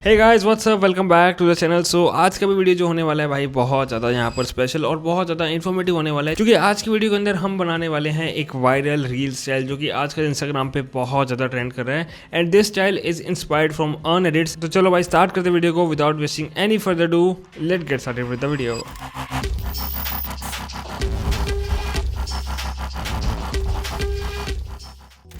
Hey guys what's up, welcome back to the channel. So आज का भी video जो होने वाला है भाई बहुत ज़्यादा यहाँ पर स्पेशल और बहुत ज़्यादा इन्फॉर्मेटिव होने वाला है, क्योंकि आज की वीडियो के अंदर हम बनाने वाले हैं एक वायरल रील स्टाइल जो कि आजकल इंस्टाग्राम पे बहुत ज़्यादा ट्रेंड कर रहा है। And this style is inspired from earn edits. तो चलो भाई स्टार्ट करते वीडियो को without wasting any further do, let get started with the video.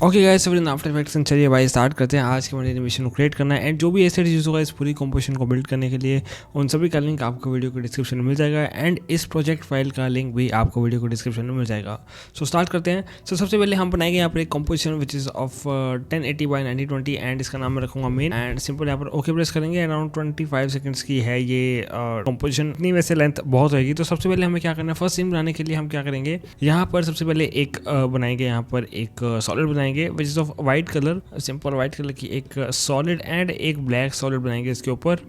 Okay guys, सब आफ्टर इफेक्ट्स चलिए भाई स्टार्ट करते हैं आज के हमारे एनिमेशन को क्रिएट करना है। एंड जो भी एसेट यूज़ होगा इस पूरी कंपोजिशन को बिल्ड करने के लिए, उन सभी का लिंक आपको वीडियो के डिस्क्रिप्शन में मिल जाएगा। एंड इस प्रोजेक्ट फाइल का लिंक भी आपको वीडियो के डिस्क्रिप्शन में मिल जाएगा। सो स्टार्ट करते हैं। सो सबसे पहले हम बनाएंगे यहाँ पर एक composition which is of 1080 by 1920 and इसका नाम मैं रखूँगा मेन। एंड सिंपल यहाँ पर ओके प्रेस करेंगे। अराउंड 25 सेकंड्स की है ये कंपोजिशन। इतनी वैसे लेंथ बहुत होगी। तो सबसे पहले हमें क्या करना है, फर्स्ट सीन बनाने के लिए हम क्या करेंगे, यहाँ पर सबसे पहले एक बनाएंगे, यहाँ पर एक सॉलिड बनाएंगे which is of white colour, simple white colour की एक सॉलिड एंड एक ब्लैक सॉलिड बनाएंगे इसके ऊपर,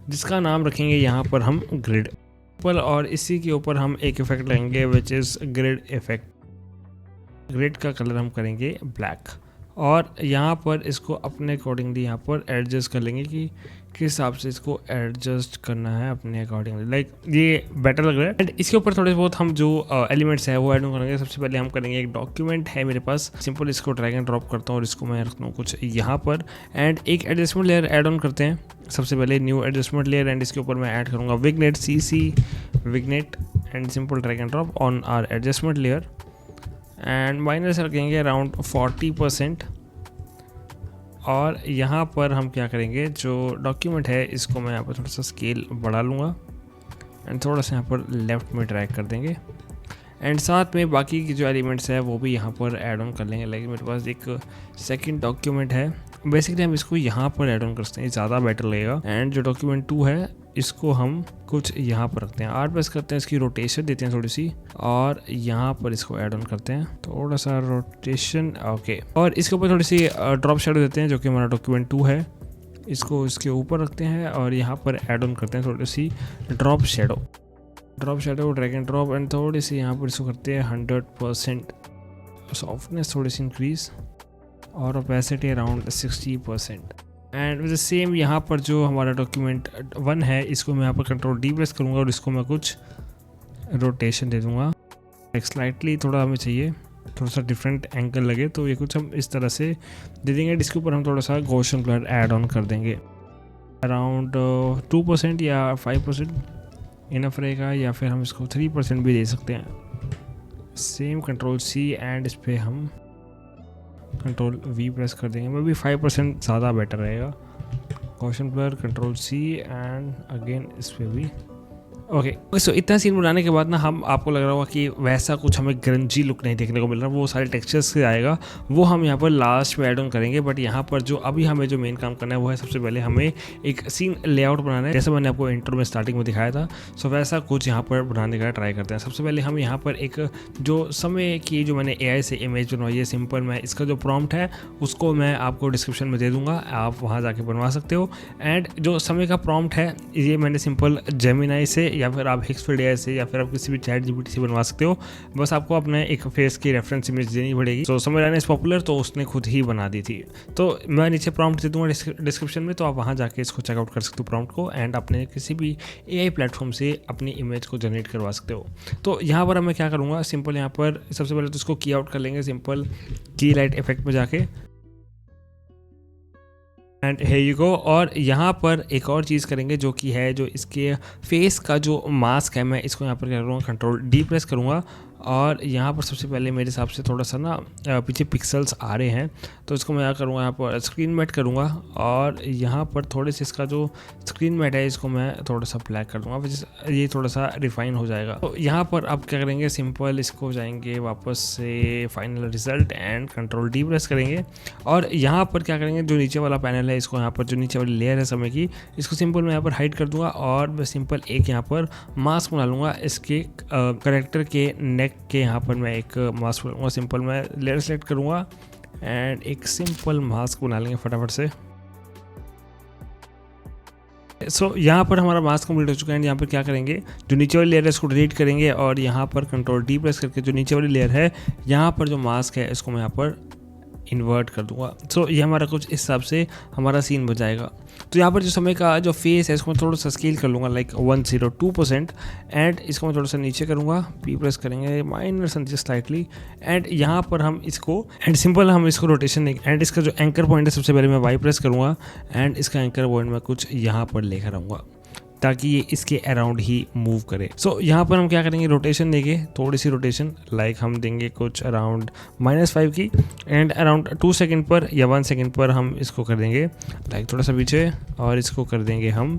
जिसका नाम रखेंगे यहाँ पर हम ग्रिड। और इसी के ऊपर हम एक इफेक्ट लेंगे which is grid effect. Grid का कलर हम करेंगे ब्लैक और यहाँ पर इसको अपने अकॉर्डिंगली यहाँ पर एडजस्ट कर लेंगे कि किस हिसाब से इसको एडजस्ट करना है अपने अकॉर्डिंगली। लाइक ये बेटर लग रहा है। एंड इसके ऊपर थोड़े बहुत हम जो एलिमेंट्स है वो ऐड करेंगे। सबसे पहले हम करेंगे, एक डॉक्यूमेंट है मेरे पास, सिंपल इसको ड्रैग एंड ड्रॉप करता हूँ और इसको मैं रखता हूँ कुछ यहाँ पर। एंड एक एडजस्टमेंट लेयर ऐड ऑन करते हैं। सबसे पहले न्यू एडजस्टमेंट लेयर एंड इसके ऊपर मैं ऐड करूँगा vignette, CC vignette and simple drag and drop on our adjustment layer. And minus रखेंगे अराउंड 40%। और यहाँ पर हम क्या करेंगे, जो डॉक्यूमेंट है इसको मैं यहाँ पर थोड़ा सा स्केल बढ़ा लूँगा एंड थोड़ा सा यहाँ पर लेफ़्ट में ड्रैग कर देंगे। एंड साथ में बाकी की जो एलिमेंट्स है वो भी यहाँ पर ऐड ऑन कर लेंगे। लाइक मेरे पास एक सेकंड डॉक्यूमेंट है, बेसिकली हम इसको यहाँ पर ऐड ऑन करते हैं, ज़्यादा बेटर लगेगा। एंड जो डॉक्यूमेंट 2 है इसको हम कुछ यहाँ पर रखते हैं, R प्रेस करते हैं, इसकी रोटेशन देते हैं थोड़ी सी और यहाँ पर इसको ऐड ऑन करते हैं थोड़ा सा रोटेशन। ओके, और इसके ऊपर थोड़ी सी ड्रॉप शेडो देते हैं जो कि हमारा डॉक्यूमेंट 2 है, इसको इसके ऊपर रखते हैं और यहाँ पर ऐड ऑन करते हैं थोड़ी सी drop shadow drag and drop. And थोड़ी सी यहाँ पर इसको करते हैं 100% सॉफ्टनेस थोड़ी सी इंक्रीज और opacity around 60%। And with the same यहाँ पर जो हमारा डॉक्यूमेंट 1 है इसको मैं यहाँ पर कंट्रोल D प्रेस करूँगा और इसको मैं कुछ रोटेशन दे दूँगा। एक स्लाइटली थोड़ा हमें चाहिए, थोड़ा सा डिफरेंट एंगल लगे, तो ये कुछ हम इस तरह से दे देंगे। इसके ऊपर हम थोड़ा सा गॉसियन ब्लर ऐड ऑन कर देंगे। अराउंड 2% या 5% इनफ रहेगा, या फिर हम इसको 3% भी दे सकते हैं। सेम कंट्रोल C एंड इस पर हम कंट्रोल V प्रेस कर देंगे। मैं भी 5% ज़्यादा बेटर रहेगा। Gaussian blur, control C and again इस पर भी। ओके, सो इतना सीन बनाने के बाद ना हम आपको लग रहा होगा कि वैसा कुछ हमें ग्रंजी लुक नहीं देखने को मिल रहा, वो सारे टेक्सचर्स से आएगा, वो हम यहाँ पर लास्ट में ऐड ऑन करेंगे। बट यहाँ पर जो अभी हमें जो मेन काम करना है वो है, सबसे पहले हमें एक सीन लेआउट बनाना है, जैसे मैंने आपको इंट्रो में स्टार्टिंग में दिखाया था। सो वैसा कुछ यहाँ पर बनाने का ट्राई करते हैं। सबसे पहले हम यहाँ पर एक जो समय की जो मैंने AI से इमेज बनवाई है सिंपल, मैं इसका जो प्रॉम्प्ट है उसको मैं आपको डिस्क्रिप्शन में दे दूँगा, आप वहाँ जाके बनवा सकते हो। एंड जो समय का प्रॉम्प्ट है ये मैंने सिंपल जेमिनाई से या फिर आप हिक्सफील्ड AI से या फिर आप किसी भी चैट GPT से बनवा सकते हो। बस आपको अपने एक फेस की रेफरेंस इमेज देनी पड़ेगी। तो समय राना इज पॉपुलर, तो उसने खुद ही बना दी थी। तो मैं नीचे प्रॉम्प्ट दे दूंगा डिस्क्रिप्शन में, तो आप वहाँ जाके इसको चेकआउट कर सकते हो प्रॉम्प्ट को, एंड अपने किसी भी AI प्लेटफॉर्म से अपनी इमेज को जनरेट करवा सकते हो। तो यहाँ पर मैं क्या करूँगा, सिंपल यहाँ पर सबसे पहले तो इसको की आउट कर लेंगे, सिंपल की लाइट इफेक्ट में जाके एंड हे यू गो। और यहाँ पर एक और चीज़ करेंगे जो कि है, जो इसके फेस का जो मास्क है, मैं इसको यहाँ पर क्या करूँगा, कंट्रोल D प्रेस करूँगा और यहाँ पर सबसे पहले मेरे हिसाब से थोड़ा सा ना पीछे पिक्सल्स आ रहे हैं, तो इसको मैं क्या करूँगा, यहाँ पर स्क्रीन मैट करूँगा और यहाँ पर थोड़े से इसका जो स्क्रीन मैट है इसको मैं थोड़ा सा ब्लैक कर दूँगा, ये थोड़ा सा रिफाइन हो जाएगा। तो यहाँ पर आप क्या करेंगे, सिंपल इसको जाएंगे वापस से final result and control D press करेंगे और यहाँ पर क्या करेंगे, जो नीचे वाला पैनल है इसको, यहाँ पर जो नीचे वाली लेयर है समय की, इसको सिंपल मैं यहाँ पर हाइड कर दूँगा और मैं सिंपल एक यहाँ पर मास्क बना लूँगा इसके करेक्टर के नेक के। यहाँ पर मैं एक मास्क बनाऊंगा, सिंपल मैं लेयर सेलेक्ट करूँगा एंड एक सिंपल मास्क बना लेंगे फटाफट से। सो यहाँ पर हमारा मास्क कंप्लीट हो चुका है। यहाँ पर क्या करेंगे, जो नीचे वाली लेयर है इसको डिलीट करेंगे और यहाँ पर कंट्रोल D प्रेस करके जो नीचे वाली लेयर है यहाँ पर जो मास्क है इसको मैं यहाँ पर इन्वर्ट कर दूंगा। सो ये हमारा कुछ इस हिसाब से हमारा सीन बन जाएगा। तो यहाँ पर जो समय का जो फेस है इसको मैं थोड़ा सा स्केल कर लूँगा लाइक 102%, एंड इसको मैं थोड़ा सा नीचे करूँगा, पी प्रेस करेंगे माइनर नीचे स्लाइटली, एंड यहाँ पर हम इसको एंड सिंपल हम इसको रोटेशन नहीं, एंड इसका जो एंकर पॉइंट है सबसे पहले मैं वाई प्रेस करूँगा एंड इसका एंकर पॉइंट मैं कुछ यहाँ पर लेकर आऊँगा ताकि ये इसके अराउंड ही मूव करे। सो यहाँ पर हम क्या करेंगे, रोटेशन देंगे, थोड़ी सी रोटेशन लाइक हम देंगे कुछ अराउंड -5 की, एंड अराउंड 2 सेकंड पर या 1 सेकंड पर हम इसको कर देंगे लाइक थोड़ा सा पीछे, और इसको कर देंगे हम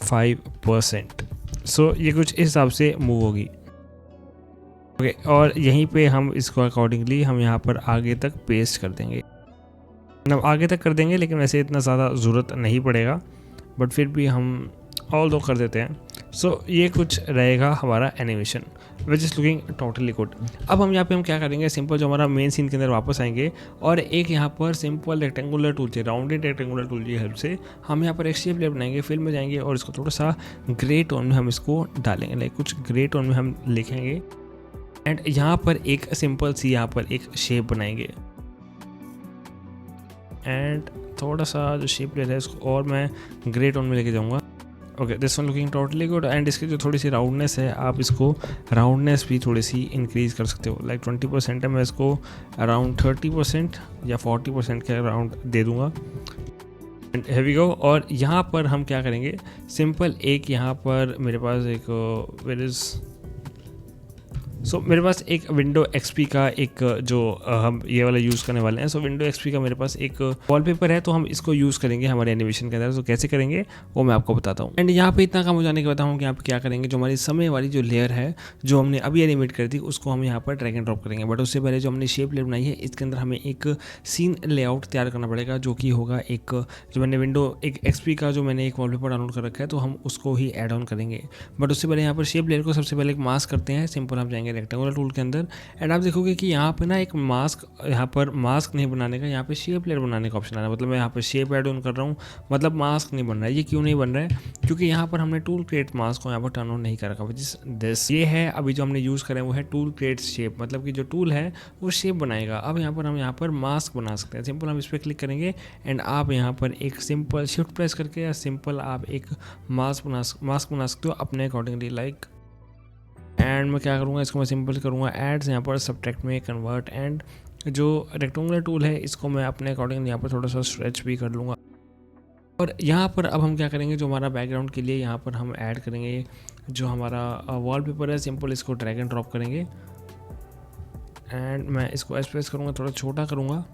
5%। सो ये कुछ इस हिसाब से मूव होगी। ओके, और यहीं पे हम इसको अकॉर्डिंगली हम यहाँ पर आगे तक पेस्ट कर देंगे, मतलब आगे तक कर देंगे, लेकिन वैसे इतना ज़्यादा ज़रूरत नहीं पड़ेगा, बट फिर भी हम ऑल दो कर देते हैं। सो ये कुछ रहेगा हमारा animation which is looking totally good. अब हम यहाँ पे हम क्या करेंगे, सिंपल जो हमारा मेन सीन के अंदर वापस आएंगे और एक यहाँ पर सिंपल रेक्टेंगुलर टूल से, राउंडेड रेक्टेंगुलर टूल की हेल्प से हम यहाँ पर एक शेप लेयर बनाएंगे, फिल में जाएंगे और इसको थोड़ा सा ग्रे टोन में हम इसको डालेंगे, लाइक कुछ ग्रे टोन में हम लिखेंगे, एंड यहाँ पर एक सिंपल सी यहाँ पर एक शेप बनाएंगे, एंड थोड़ा सा जो शेप लेयर है इसको और मैं ग्रे टोन में लेके जाऊँगा। Okay, this one looking totally good, and इसकी जो थोड़ी सी राउंडनेस है आप इसको राउंडनेस भी थोड़ी सी इंक्रीज़ कर सकते हो, लाइक 20% है, मैं इसको अराउंड 30% या 40% के अराउंड दे दूँगा। And here we go। और यहाँ पर हम क्या करेंगे, सिंपल एक यहाँ पर मेरे पास एक मेरे पास एक विंडो एक्सपी का एक जो हम ये वाला यूज़ करने वाले हैं। विंडो एक्सपी का मेरे पास एक वॉलपेपर है, तो हम इसको यूज़ करेंगे हमारे एनिमेशन के अंदर। तो कैसे करेंगे वो मैं आपको बताता हूँ। एंड यहाँ पे इतना काम हो जाने के बताऊँ कि यहाँ पे क्या करेंगे, जो हमारी समय वाली जो लेयर है जो हमने अभी एनिमेट करी थी उसको हम यहाँ पर ड्रैग एंड ड्रॉप करेंगे। बट उससे पहले जो हमने शेप लेयर बनाई है इसके अंदर हमें एक सीन लेआउट तैयार करना पड़ेगा, जो कि होगा एक जो मैंने विंडो एक एक्सपी का जो मैंने एक वॉलपेपर डाउनलोड कर रखा है, तो हम उसको ही ऐड ऑन करेंगे। बट उससे पहले यहाँ पर शेप लेयर को सबसे पहले एक मास्क करते हैं। सिंपल हम जाएंगे रेक्टेंगुलर टूल के अंदर, एंड आप देखोगे कि यहाँ पे ना एक मास्क, यहाँ पर मास्क नहीं बनाने का, यहाँ पे शेप लेयर बनाने का ऑप्शन आ रहा है। मतलब मैं यहाँ पर शेप ऐड ऑन कर रहा हूँ, मतलब मास्क नहीं बन रहा है। ये क्यों नहीं बन रहा है, क्योंकि यहाँ पर हमने टूल क्रिएट मास्क को यहाँ पर टर्न ऑन नहीं कर रखा, विच इज दिस। ये है अभी जो हमने यूज़ करें वो है टूल क्रिएट शेप, मतलब कि जो टूल है वो शेप बनाएगा। अब यहाँ पर हम यहाँ पर मास्क बना सकते हैं। सिंपल हम इस पर क्लिक करेंगे एंड आप यहाँ पर एक सिंपल शिफ्ट प्रेस करके या सिंपल आप एक मास्क बना सकते हो अपने अकॉर्डिंगली, लाइक। एंड मैं क्या करूँगा, इसको मैं सिंपल करूँगा एड्स यहाँ पर सब्ट्रैक्ट में कन्वर्ट, एंड जो रेक्टेंगुलर टूल है इसको मैं अपने अकॉर्डिंग यहाँ पर थोड़ा सा स्ट्रेच भी कर लूँगा। और यहाँ पर अब हम क्या करेंगे, जो हमारा बैकग्राउंड के लिए यहाँ पर हम ऐड करेंगे जो हमारा वॉलपेपर है, सिंपल इसको ड्रैग एंड ड्रॉप करेंगे, एंड मैं इसको एक्सप्रेस करूँगा, थोड़ा छोटा करूँगा,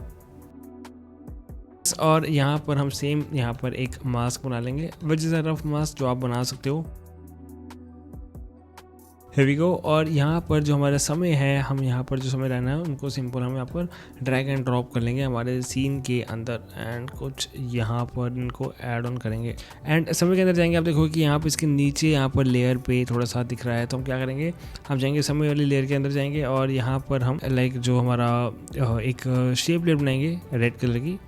और यहाँ पर हम सेम यहाँ पर एक मास्क बना लेंगे, which is a rough mask जो आप बना सकते हो। Here we go। और यहाँ पर जो हमारा समय है, हम यहाँ पर जो समय रहना है उनको सिंपल हम यहाँ पर ड्रैग एंड ड्रॉप कर लेंगे हमारे सीन के अंदर, एंड कुछ यहाँ पर इनको ऐड ऑन करेंगे। एंड समय के अंदर जाएंगे, आप देखो कि यहाँ पर इसके नीचे यहाँ पर लेयर पे थोड़ा सा दिख रहा है, तो हम क्या करेंगे, हम जाएंगे समय वाली लेयर के अंदर जाएंगे और यहाँ पर हम लाइक जो हमारा एक शेप लेयर बनाएंगे रेड कलर की,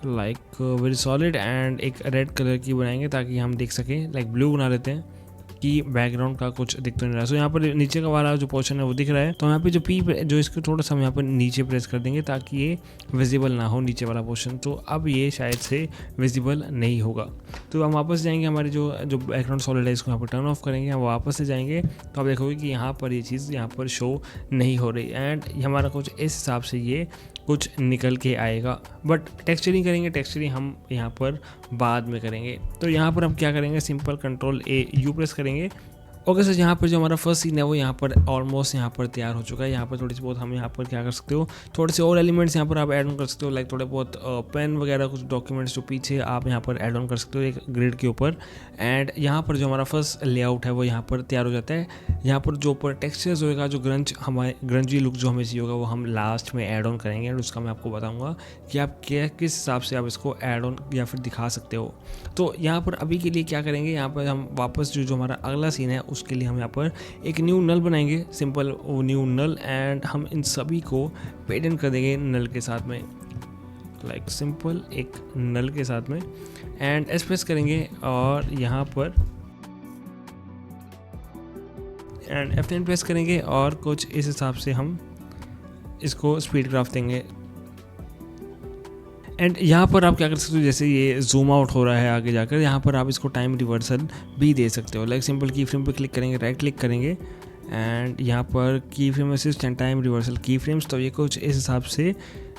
लाइक वेरी सॉलिड, एंड एक रेड कलर की बनाएंगे ताकि हम देख सकें, लाइक ब्लू बना लेते हैं कि बैकग्राउंड का कुछ दिख तो नहीं रहा। सो यहाँ पर नीचे का वाला जो पोर्शन है वो दिख रहा है, तो यहाँ पे जो पी जो इसको थोड़ा सा हम यहाँ पर नीचे प्रेस कर देंगे ताकि ये विजिबल ना हो नीचे वाला पोर्शन। तो अब ये शायद से विजिबल नहीं होगा। तो हम वापस जाएंगे, हमारी जो बैकग्राउंड सॉलिड है इसको यहाँ पर टर्न ऑफ करेंगे, हम वापस से जाएंगे तो आप देखोगे कि यहाँ पर ये चीज़ यहाँ पर शो नहीं हो रही, एंड हमारा कुछ इस हिसाब से ये कुछ निकल के आएगा। बट टेक्सचरिंग करेंगे, टेक्सचरिंग हम यहाँ पर बाद में करेंगे। तो यहाँ पर हम क्या करेंगे, सिंपल Ctrl+A प्रेस करेंगे। ओके सर, यहाँ पर जो हमारा फर्स्ट सीन है वो यहाँ पर ऑलमोस्ट यहाँ पर तैयार हो चुका है। यहाँ पर थोड़ी सी बहुत हम यहाँ पर क्या कर सकते हो, थोड़े से और एलिमेंट्स यहाँ पर आप ऐड ऑन कर सकते हो, लाइक थोड़े बहुत पेन वगैरह कुछ डॉक्यूमेंट्स जो पीछे आप यहाँ पर ऐड ऑन कर सकते हो एक ग्रिड के ऊपर। एंड यहाँ पर जो हमारा फर्स्ट लेआउट है वो यहाँ पर तैयार हो जाता है। यहाँ पर जो ऊपर टेक्सचर्स होगा, जो हमारे ग्रंजी लुक जो हमें चाहिए होगा वो हम लास्ट में ऐड ऑन करेंगे, और उसका मैं आपको बताऊँगा कि आप किस हिसाब से आप इसको ऐड ऑन या फिर दिखा सकते हो। तो यहाँ पर अभी के लिए क्या करेंगे, यहाँ पर हम वापस जो हमारा अगला सीन है उसके लिए हम यहाँ पर एक न्यू नल बनाएंगे, सिंपल वो न्यू नल, एंड हम इन सभी को पेडेंट कर देंगे नल के साथ में, लाइक सिंपल एक नल के साथ में, एंड एक्सप्रेस करेंगे और यहाँ पर एंड F9 प्रेस करेंगे और कुछ इस हिसाब से हम इसको स्पीड ग्राफ देंगे। एंड यहाँ पर आप क्या कर सकते हो, जैसे ये जूम आउट हो रहा है आगे जाकर, यहाँ पर आप इसको टाइम रिवर्सल भी दे सकते हो। लाइक सिंपल की फ्रेम पर क्लिक करेंगे, राइट क्लिक करेंगे एंड यहाँ पर की frame assist and time reversal की फ्रेम्स, तो ये कुछ इस हिसाब से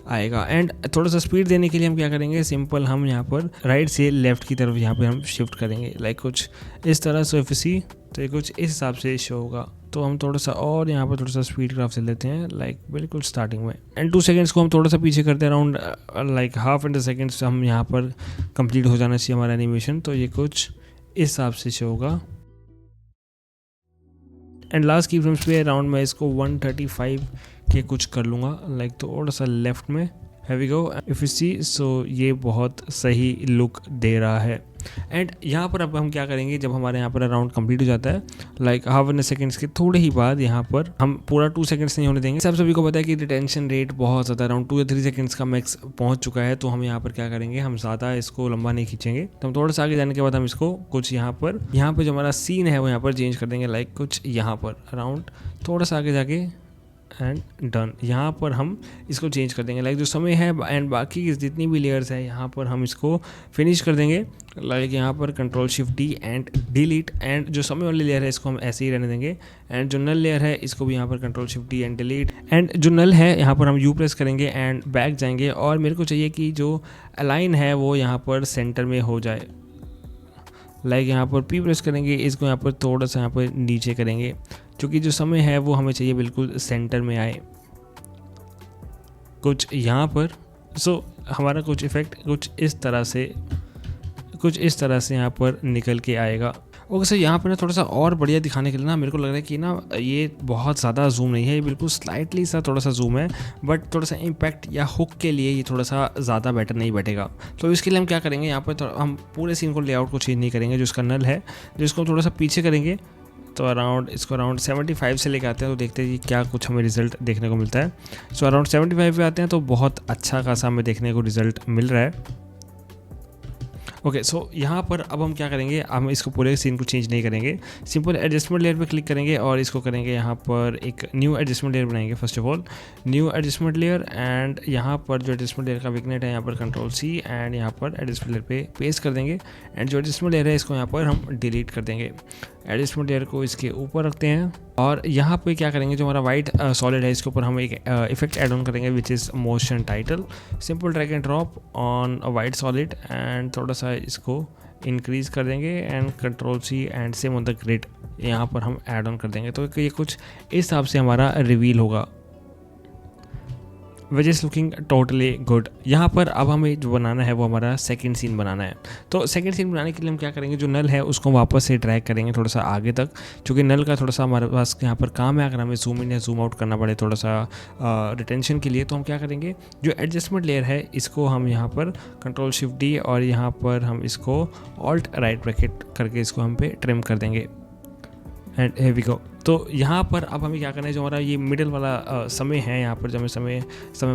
आएगा। एंड थोड़ा सा स्पीड देने के लिए हम क्या करेंगे, सिंपल हम यहाँ पर राइट से लेफ्ट की तरफ यहाँ पे हम शिफ्ट करेंगे, लाइक कुछ इस तरह से एफसी, तो ये कुछ इस हिसाब से शो होगा। तो हम थोड़ा सा और यहाँ पर थोड़ा सा स्पीड ग्राफ से लेते हैं, लाइक बिल्कुल स्टार्टिंग में। एंड 2 सेकेंड्स को हम थोड़ा सा पीछे करते हैं, around like half and seconds हम यहाँ पर कंप्लीट हो जाना चाहिए हमारा एनिमेशन, तो ये कुछ इस हिसाब से शो होगा। एंड लास्ट की फ्रेम्स पे अराउंड मैं इसको 135 के कुछ कर लूँगा, लाइक थोड़ा सा लेफ्ट में। Have we go if you see, so ये बहुत सही लुक दे रहा है। एंड यहाँ पर अब हम क्या करेंगे, जब हमारे यहाँ पर अराउंड कंप्लीट हो जाता है लाइक हाफ एन सेकेंड्स के थोड़े ही बाद, यहाँ पर हम पूरा 2 सेकेंड्स नहीं होने देंगे। सब सभी को पता है कि रिटेंशन रेट बहुत ज़्यादा अराउंड 2 या 3 सेकेंड्स का मैक्स पहुँच चुका है, तो हम यहाँ पर क्या करेंगे, हम ज़्यादा इसको लंबा नहीं खींचेंगे। तो हम थोड़ा सा आगे जाने के बाद हम इसको कुछ यहाँ पर जो हमारा सीन है वो यहाँ पर चेंज कर देंगे, लाइक कुछ यहाँ पर अराउंड थोड़ा सा आगे जाके एंड डन। यहाँ पर हम इसको चेंज कर देंगे, लाइक जो समय है एंड बाकी की जितनी भी लेयर्स है यहाँ पर हम इसको फिनिश कर देंगे। लाइक यहाँ पर control shift D and delete, and जो समय वाली लेयर है इसको हम ऐसे ही रहने देंगे। एंड जो नल लेयर है इसको भी यहाँ पर control shift D and delete, and जो नल है यहाँ पर हम यू प्रेस करेंगे एंड बैक जाएंगे। और मेरे को चाहिए कि जो अलाइन है वो यहाँ पर सेंटर में हो जाए, लाइक यहाँ पर पी प्रेस करेंगे, इसको यहाँ पर थोड़ा सा यहाँ पर नीचे करेंगे, क्योंकि जो समय है वो हमें चाहिए बिल्कुल सेंटर में आए कुछ यहाँ पर। सो हमारा कुछ इफ़ेक्ट कुछ इस तरह से यहाँ पर निकल के आएगा। ओके सर, यहाँ पर ना थोड़ा सा और बढ़िया दिखाने के लिए ना मेरे को लग रहा है कि ना ये बहुत ज़्यादा जूम नहीं है, ये बिल्कुल स्लाइटली सा थोड़ा सा जूम है, बट थोड़ा सा इम्पैक्ट या हुक के लिए ये थोड़ा सा ज़्यादा बेटर नहीं बैठेगा। तो इसके लिए हम क्या करेंगे, यहाँ पर हम पूरे सीन को लेआउट को चेंज नहीं करेंगे। जो इसका नल है जो इसको थोड़ा सा पीछे करेंगे, तो अराउंड 75 से लेकर आते हैं, तो देखते हैं कि क्या कुछ हमें रिज़ल्ट देखने को मिलता है। सो अराउंड 75 पे आते हैं, तो बहुत अच्छा खासा हमें देखने को रिज़ल्ट मिल रहा है। ओके सो यहाँ पर अब हम क्या करेंगे, हम इसको पूरे सीन को चेंज नहीं करेंगे, सिंपल एडजस्टमेंट लेयर पे क्लिक करेंगे और इसको करेंगे यहाँ पर एक न्यू एडजस्टमेंट लेयर बनाएंगे। First of all new adjustment layer, and यहाँ पर जो एडजस्टमेंट लेयर का विग्नेट है यहाँ पर कंट्रोल सी एंड यहाँ पर एडजस्टमेंट लेयर पे पेस्ट कर देंगे। एंड जो एडजस्टमेंट लेयर है इसको यहाँ पर हम डिलीट कर देंगे। एडजस्टमेंट लेयर को इसके ऊपर रखते हैं और यहाँ पे क्या करेंगे, जो हमारा वाइट सॉलिड है इसके ऊपर हम एक इफेक्ट ऐड ऑन करेंगे which is motion title. Simple drag and drop on white solid and थोड़ा सा इसको इंक्रीज कर देंगे and control C and same on the grid यहाँ पर हम ऐड ऑन कर देंगे। तो ये कुछ इस हिसाब से हमारा रिवील होगा, which is looking totally good. यहाँ पर अब हमें जो बनाना है वो हमारा सेकंड सीन बनाना है। तो सेकंड सीन बनाने के लिए हम क्या करेंगे, जो नल है उसको वापस से ड्रैग करेंगे थोड़ा सा आगे तक, क्योंकि नल का थोड़ा सा हमारे पास यहाँ पर काम है। अगर हमें जूम इन या जूम आउट करना पड़े थोड़ा सा रिटेंशन के लिए, तो हम क्या करेंगे, जो एडजस्टमेंट लेयर है इसको हम यहाँ पर कंट्रोल शिफ्ट डी और यहाँ पर हम इसको ऑल्ट राइट ब्रैकेट करके इसको हम पे ट्रिम कर देंगे एंड हियर वी गो। तो यहाँ पर अब हमें क्या करना है, जो हमारा ये मिडिल वाला समय है, यहाँ पर जो हमें समय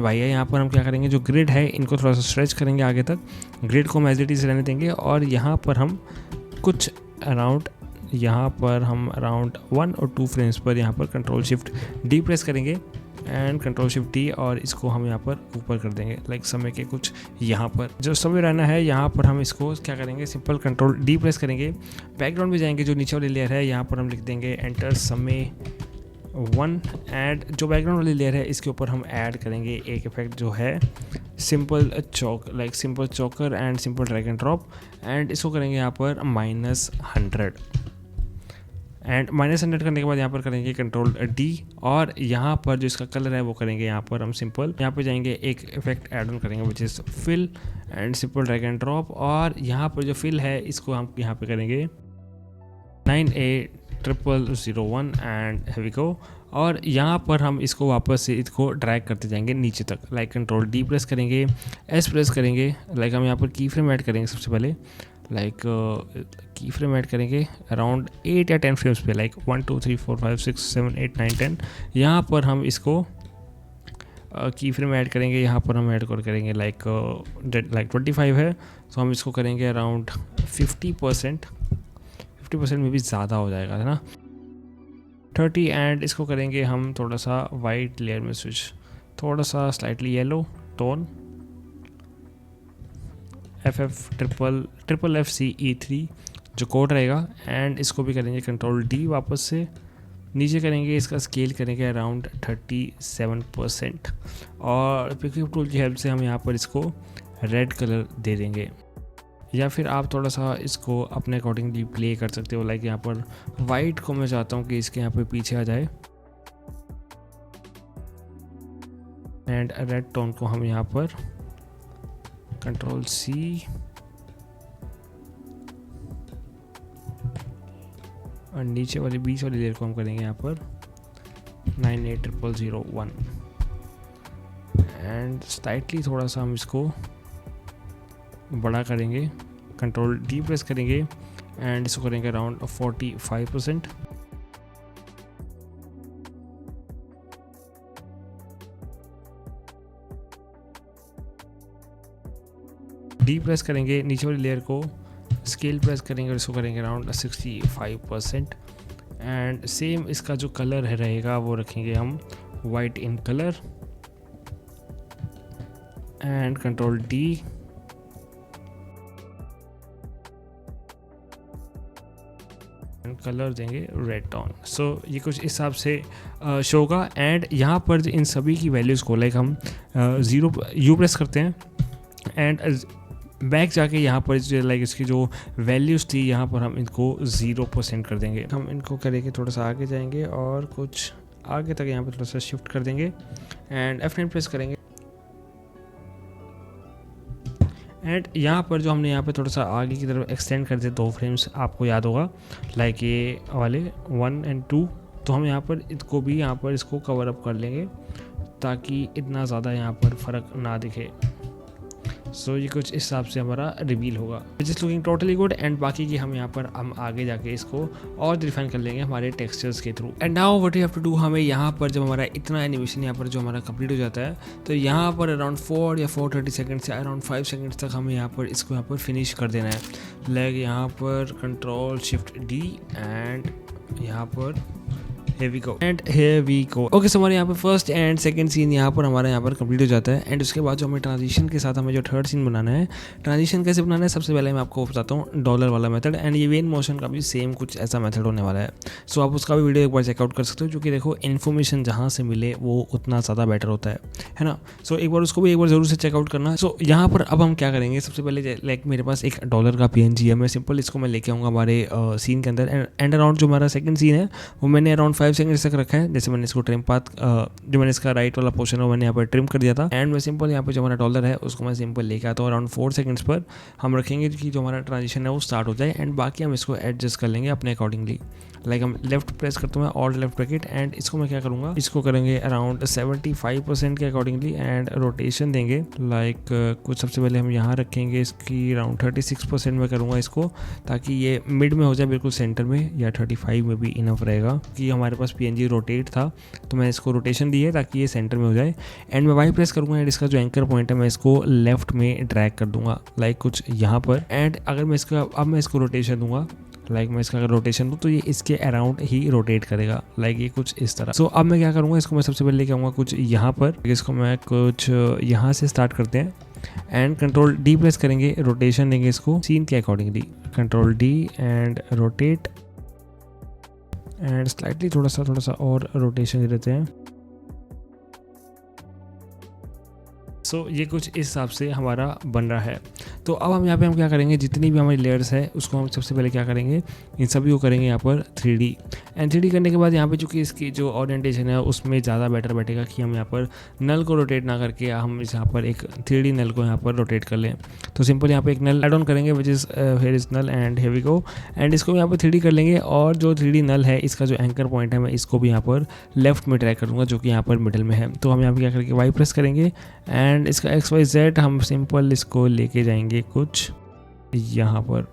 भाई है, यहाँ पर हम क्या करेंगे, जो ग्रिड है इनको थोड़ा सा स्ट्रेच करेंगे आगे तक, ग्रिड को हम एज इट इज़ रहने देंगे और यहाँ पर हम कुछ अराउंड 1 और 2 फ्रेम्स पर यहाँ पर कंट्रोल शिफ्ट डी प्रेस करेंगे एंड कंट्रोल शिफ्ट डी और इसको हम यहाँ पर ऊपर कर देंगे, लाइक समय के कुछ यहाँ पर जो समय रहना है यहाँ पर हम इसको क्या करेंगे, सिंपल कंट्रोल डी प्रेस करेंगे, बैकग्राउंड में जाएंगे, जो नीचे वाली लेयर है यहाँ पर हम लिख देंगे एंटर समय 1 एंड जो बैकग्राउंड वाली लेयर है इसके ऊपर हम ऐड करेंगे एक इफेक्ट जो है simple choke, like simple choker and simple drag and drop and इसको करेंगे यहाँ पर -100 एंड -100 करने के बाद यहाँ पर करेंगे कंट्रोल डी और यहाँ पर जो इसका कलर है वो करेंगे यहाँ पर हम सिंपल यहाँ पे जाएंगे एक इफेक्ट ऐड ऑन करेंगे which is fill and simple drag and drop और यहाँ पर जो फिल है इसको हम यहाँ पे करेंगे 9A0001 एंड हियर वी गो। और यहाँ पर हम इसको वापस से इसको ड्रैग करते जाएंगे नीचे तक, लाइक कंट्रोल डी प्रेस करेंगे, एस प्रेस करेंगे, लाइक हम यहाँ पर की फ्रेम ऐड करेंगे सबसे पहले, लाइक की फ्रेम ऐड करेंगे अराउंड 8 या 10 फ्रेम्स पे, लाइक 1 2 3 4 5 6 7 8 9 10। यहाँ पर हम इसको की फ्रेम ऐड करेंगे, यहाँ पर हम ऐड करेंगे लाइक 25 है, तो हम इसको करेंगे अराउंड 50% में भी ज़्यादा हो जाएगा, है ना, 30 एंड इसको करेंगे हम थोड़ा सा वाइट लेयर में स्विच, थोड़ा सा slightly yellow tone, FF FFFCE3 जो कोड रहेगा, एंड इसको भी करेंगे कंट्रोल D, वापस से नीचे करेंगे, इसका स्केल करेंगे अराउंड 37%, और पिकअप टूल की हेल्प से हम यहाँ पर इसको रेड कलर दे देंगे, या फिर आप थोड़ा सा इसको अपने अकॉर्डिंगली प्ले कर सकते हो। लाइक यहाँ पर वाइट को मैं चाहता हूँ कि इसके यहाँ पे पीछे आ जाए, एंड रेड टोन को हम यहाँ पर कंट्रोल C, और नीचे वाली बीच वाली लेयर को हम करेंगे यहाँ पर 980001, एंड स्लाइटली थोड़ा सा हम इसको बड़ा करेंगे, कंट्रोल D प्रेस करेंगे, एंड इसको करेंगे अराउंड 45%। D प्रेस करेंगे, नीचे वाली लेयर को स्केल प्रेस करेंगे और इसको करेंगे अराउंड 65%, एंड सेम इसका जो कलर है रहेगा वो रखेंगे हम white in colour, and control D, colour देंगे रेड टोन। सो ये कुछ इस हिसाब से शो होगा। एंड यहाँ पर इन सभी की वैल्यूज़ को लाइक हम U प्रेस करते हैं, एंड बैक जाके यहाँ पर जो लाइक इसकी जो वैल्यूज़ थी यहाँ पर हम इनको 0% कर देंगे। हम इनको करेंगे थोड़ा सा आगे जाएंगे और कुछ आगे तक यहाँ पर थोड़ा सा शिफ्ट कर देंगे, एंड F9 प्रेस करेंगे, एंड यहाँ पर जो हमने यहाँ पे थोड़ा सा आगे की तरफ एक्सटेंड कर दिया 2 फ्रेम्स, आपको याद होगा लाइक ये वाले 1 और 2, तो हम यहाँ पर इसको भी यहाँ पर इसको कवर अप कर लेंगे ताकि इतना ज़्यादा यहाँ पर फ़र्क ना दिखे। सो ये कुछ इस हिसाब से हमारा रिवील होगा, just looking totally good. And बाकी की हम यहाँ पर हम आगे जाके इसको और डिफाइन कर लेंगे हमारे टेक्सचर्स के थ्रू। And now what you have to do, हमें यहाँ पर जब हमारा इतना एनिमेशन यहाँ पर जो हमारा कंप्लीट हो जाता है, तो यहाँ पर अराउंड 4 या 430 सेकंड से अराउंड 5 सेकंड्स तक हमें यहाँ पर इसको यहाँ पर फिनिश कर देना है। लाइक यहाँ पर कंट्रोल शिफ्ट D, एंड यहाँ पर here we go and here we go। Okay, so हमारे यहाँ पर फर्स्ट एंड सेकंड सीन यहाँ पर हमारा यहाँ पर कंप्लीट हो जाता है। एंड उसके बाद जो हमें ट्रांजिशन के साथ हमें जो थर्ड सीन बनाना है, ट्रांजिशन कैसे बनाना है सबसे पहले मैं आपको बताता हूँ, डॉलर वाला मेथड। एंड ये वेन मोशन का भी सेम कुछ ऐसा मेथड होने वाला है। सो आप उसका भी वीडियो एक बार चेकआउट कर सकते हो, क्योंकि देखो इन्फॉर्मेशन जहाँ से मिले वो उतना ज़्यादा बेटर होता है ना। सो एक बार उसको भी एक बार ज़रूर से चेकआउट करना। सो यहाँ पर अब हम क्या करेंगे, सबसे पहले लाइक मेरे पास एक डॉलर का PNG है, मैं सिंपल इसको मैं लेके आऊँगा हमारे सीन के अंदर। एंड अराउंड जो हमारा सेकंड सीन है वो मैंने अराउंड 5 सेकंड्स तक रखा है। जैसे मैंने इसको ट्रिम पाथ जो मैंने इसका राइट वाला पोर्शन है वो मैंने यहाँ पर ट्रिम कर दिया था। एंड मैं सिंपल यहाँ पर जो हमारा डॉलर है उसको मैं सिंपल लेके आता हूँ, अराउंड 4 सेकंड्स पर हम रखेंगे कि जो हमारा ट्रांजिशन है वो स्टार्ट हो जाए। एंड बाकी हम इसको एडजस्ट कर लेंगे अपने अकॉर्डिंगली। लाइक हम लेफ्ट प्रेस करते हैं ऑल्ट लेफ्ट ब्रैकेट, एंड इसको मैं क्या करूँगा, इसको करेंगे अराउंड 75% के अकॉर्डिंगली, एंड रोटेशन देंगे लाइक कुछ सबसे पहले हम यहाँ रखेंगे इसकी अराउंड 36% में करूँगा इसको, ताकि ये मिड में हो जाए बिल्कुल सेंटर में, या 35 में भी इनफ रहेगा कि हमारे पास PNG रोटेट था, तो मैं इसको रोटेशन दी है ताकि ये सेंटर में हो जाए। एंड मैं वाई प्रेस करूँगा, एंड इसका जो एंकर पॉइंट है मैं इसको लेफ्ट में ड्रैग कर दूंगा लाइक कुछ यहाँ पर। एंड अगर मैं इसका अब मैं इसको रोटेशन दूंगा, लाइक मैं इसका अगर रोटेशन दूँ तो ये इसके अराउंड ही रोटेट करेगा, लाइक ये कुछ इस तरह। सो अब मैं क्या करूँगा, इसको मैं सबसे पहले लेके आऊँगा कुछ यहाँ पर, इसको मैं कुछ यहाँ से स्टार्ट करते हैं, एंड कंट्रोल D प्रेस करेंगे, रोटेशन देंगे इसको सीन के accordingly, control D and rotate, and slightly थोड़ा सा और रोटेशन दे देते हैं। सो ये कुछ इस हिसाब से हमारा बन रहा है। तो अब हम यहाँ पे हम क्या करेंगे, जितनी भी हमारी लेयर्स है उसको हम सबसे पहले क्या करेंगे, इन सभी को करेंगे यहाँ पर 3D। एंड 3D करने के बाद यहाँ पे चूँकि इसकी जो ओरिएंटेशन है उसमें ज़्यादा बेटर बैठेगा कि हम यहाँ पर नल को रोटेट ना करके हम इस यहाँ पर एक 3D नल को यहाँ पर रोटेट कर लें। तो सिंपल यहाँ पर एक नल एड ऑन करेंगे which is here is null, and here we go. And इसको यहाँ पर 3D कर लेंगे, और जो 3D नल है इसका जो एंकर पॉइंट है मैं इसको भी यहाँ पर लेफ्ट में ड्रैग करूँगा, जो कि यहाँ पर मिडिल में है। तो हम यहाँ पर क्या करेंगे, वाई प्रेस करेंगे, एंड इसका XYZ हम सिंपल इसको लेके जाएंगे कुछ यहाँ पर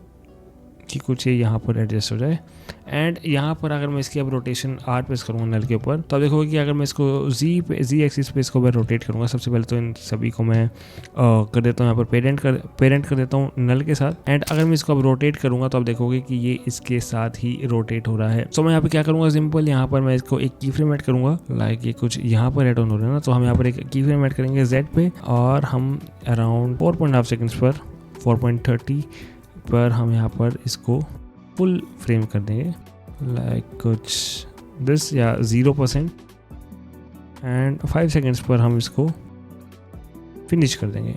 कि कुछ ये यहाँ पर एडजस्ट हो जाए। एंड यहाँ पर अगर मैं इसकी अब रोटेशन आर प्रेस करूँगा नल के ऊपर, तो आप देखोगे कि अगर मैं इसको जी एक्सिस पे इसको मैं रोटेट करूँगा, सबसे पहले तो इन सभी को मैं कर देता हूँ यहाँ पर पेरेंट कर देता हूँ नल के साथ। एंड अगर मैं इसको अब रोटेट करूँगा तो आप देखोगे कि ये इसके साथ ही रोटेट हो रहा है। तो मैं यहाँ पे क्या करूँगा, सिंपल यहाँ पर मैं इसको एक की फ्रेम ऐड करूँगा, लाइक ये कुछ यहाँ पर ऐड ऑन हो रहा है ना, तो हम यहाँ पर एक की फ्रेम ऐड करेंगे Z पे, और हम अराउंड 4.5 सेकेंड्स पर 4.30 पर हम यहाँ पर इसको फुल फ्रेम कर देंगे, लाइक कुछ दिस या 0%। एंड 5 सेकेंड्स पर हम इसको फिनिश कर देंगे।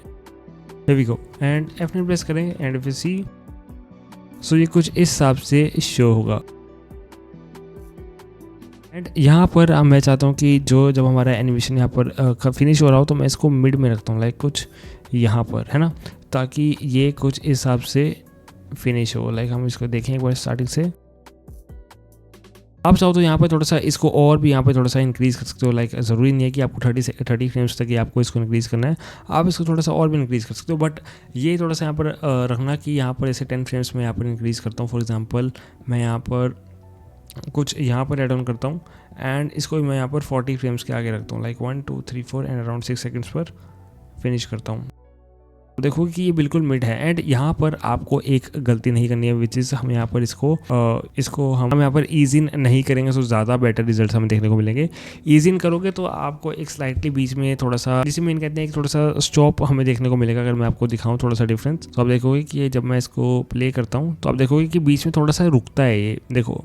Here we go and F9 press करें एंड if you see, सो ये कुछ इस हिसाब से शो होगा। एंड यहाँ पर अब मैं चाहता हूँ कि जब हमारा एनिमेशन यहाँ पर फिनिश हो रहा हो तो मैं इसको मिड में रखता हूँ, लाइक कुछ यहाँ पर, है ना, ताकि ये कुछ इस हिसाब से फिनिश हो। लाइक हम इसको देखें एक बार स्टार्टिंग से। आप चाहो तो यहाँ पर थोड़ा सा इसको और भी यहाँ पे थोड़ा सा इंक्रीज़ कर सकते हो। लाइक ज़रूरी नहीं है कि आपको 30 फ्रेम्स तक ही आपको इसको इंक्रीज़ करना है, आप इसको थोड़ा सा और भी इंक्रीज़ कर सकते हो। बट ये थोड़ा सा यहाँ पर रखना कि यहाँ पर ऐसे 10 फ्रेम्स में यहाँ पर इंक्रीज़ करता हूँ। फॉर एग्जांपल मैं यहाँ पर कुछ यहाँ पर ऐड ऑन करता हूँ एंड इसको मैं यहाँ पर 40 फ्रेम्स के आगे रखता हूँ, लाइक 1 2 3 4 एंड अराउंड 6 सेकेंड्स पर फिनिश करता हूँ। देखोगे कि ये बिल्कुल मिड है। एंड यहाँ पर आपको एक गलती नहीं करनी है, विच इज़ हम यहाँ पर इसको हम यहाँ पर ईज इन नहीं करेंगे तो ज़्यादा बेटर रिजल्ट हमें देखने को मिलेंगे। ईज इन करोगे तो आपको एक स्लाइटली बीच में थोड़ा सा, जिसे मेन कहते हैं, एक थोड़ा सा स्टॉप हमें देखने को मिलेगा। अगर मैं आपको दिखाऊँ थोड़ा सा डिफरेंस, तो आप देखोगे कि जब मैं इसको प्ले करता हूँ तो आप देखोगे कि बीच में थोड़ा सा रुकता है ये, देखो।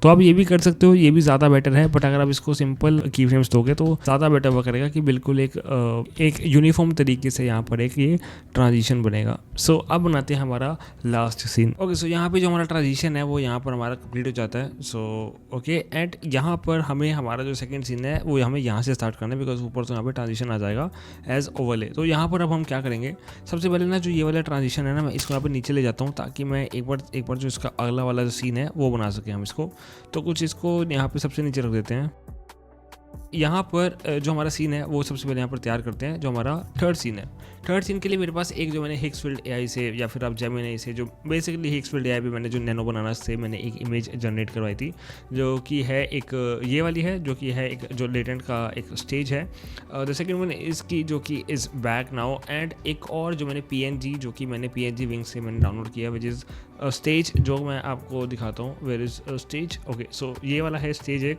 तो आप ये भी कर सकते हो, ये भी ज़्यादा बेटर है। बट अगर आप इसको सिंपल की फ्रेम्स दोगे तो ज़्यादा बेटर वर्क करेगा कि बिल्कुल एक यूनिफॉर्म तरीके से यहाँ पर एक ये ट्रांजिशन बनेगा। सो अब बनाते हैं हमारा लास्ट सीन। ओके, सो यहाँ पे जो हमारा ट्रांजिशन है वो यहाँ पर हमारा कंप्लीट हो जाता है। सो ओके, एंड यहाँ पर हमें हमारा जो सेकेंड सीन है वो हमें यहाँ से स्टार्ट करना है, बिकॉज ऊपर तो यहाँ पर ट्रांजिशन आ जाएगा एज ओवरले। तो यहाँ पर अब हम क्या करेंगे, सबसे पहले ना जो ये वाला ट्रांजिशन है ना, मैं इसको यहाँ पर नीचे ले जाता हूँ ताकि मैं एक बार जो इसका अगला वाला जो सीन है वो बना सकें हम इसको। तो कुछ इसको यहाँ पे सबसे नीचे रख देते हैं। यहाँ पर जो हमारा सीन है वो सबसे पहले यहाँ पर तैयार करते हैं, जो हमारा थर्ड सीन है। थर्ड सीन के लिए मेरे पास एक जो मैंने हिक्सफील्ड एआई से या फिर आप जेमिनी से, जो बेसिकली हिक्सफील्ड एआई पे मैंने जो नैनो बनाना से मैंने एक इमेज जनरेट करवाई थी, जो कि है एक ये वाली है, जो कि है एक जो लेटेंट का एक स्टेज है। द सेकंड वन इसकी जो कि इज़ बैक नाउ, एंड एक और जो मैंने पीएनजी, जो कि मैंने पीएनजी विंग से मैंने डाउनलोड किया, विच इज़ स्टेज, जो मैं आपको दिखाता हूँ। वेयर इज़ स्टेज, ओके, सो ये वाला है स्टेज एक।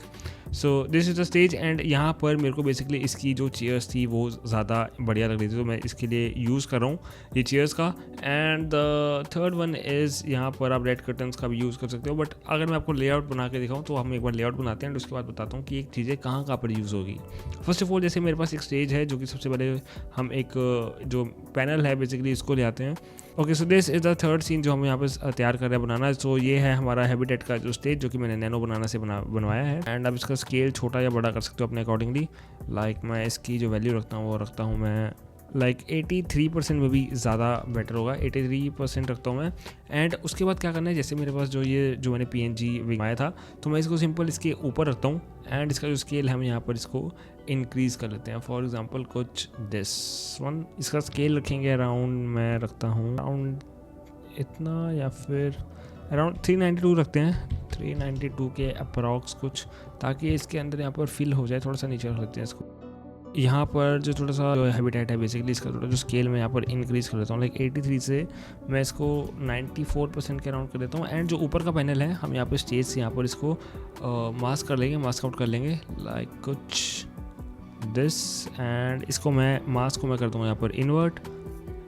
सो this is the stage. And यहाँ पर मेरे को बेसिकली इसकी जो चेयर्स थी वो ज़्यादा बढ़िया लग रही थी, तो मैं इसके लिए यूज़ कर रहा हूँ ये चेयर्स का। And the third one is, यहाँ पर आप रेड कर्टन्स का भी यूज़ कर सकते हो। बट अगर मैं आपको लेआउट बना के दिखाऊँ तो हम एक बार लेआउट बनाते हैं एंड उसके बाद बताता हूँ कि एक चीज़ें कहाँ पर यूज़ होगी। फर्स्ट ऑफ ऑल, जैसे मेरे पास एक स्टेज है, जो कि सबसे पहले हम एक जो पैनल है बेसिकली इसको ले आते हैं। Okay, so this is the third scene जो हम यहाँ पर तैयार कर रहे हैं बनाना। सो ये है हमारा हैबिटेट का जो स्टेज, जो कि मैंने नैनो बनाना से बनवाया है। एंड अब इसका स्केल छोटा या बड़ा कर सकते हो अपने अकॉर्डिंगली। लाइक मैं इसकी जो वैल्यू रखता हूँ वो रखता हूँ मैं लाइक 83% में भी ज़्यादा बेटर होगा, 83% रखता हूँ मैं। एंड उसके बाद क्या करना है, जैसे मेरे पास जो मैंने पीएनजी बनाया था, तो मैं इसको सिंपल इसके ऊपर रखता हूँ। एंड इसका जो स्केल है हम यहाँ पर इसको इंक्रीज़ कर लेते हैं। फॉर एग्जांपल कुछ दिस वन, इसका स्केल रखेंगे अराउंड, मैं रखता हूँ अराउंड इतना, या फिर अराउंड 392 रखते हैं, 392 के अप्रॉक्स कुछ, ताकि इसके अंदर यहाँ पर फिल हो जाए। थोड़ा सा नीचे रख लेते हैं इसको। यहाँ पर जो थोड़ा सा जो हैबिटेट है बेसिकली, इसका थोड़ा जो स्केल मैं यहाँ पर इंक्रीज़ कर देता हूँ, लाइक 83 से मैं इसको 94% के अराउंड कर देता हूँ। एंड जो ऊपर का पैनल है हम यहाँ पर स्टेज से यहाँ पर इसको मास्क कर लेंगे, मास्क आउट कर लेंगे, लाइक कुछ दिस। एंड इसको मैं मास्क को मैं कर दूँगा यहाँ पर इन्वर्ट,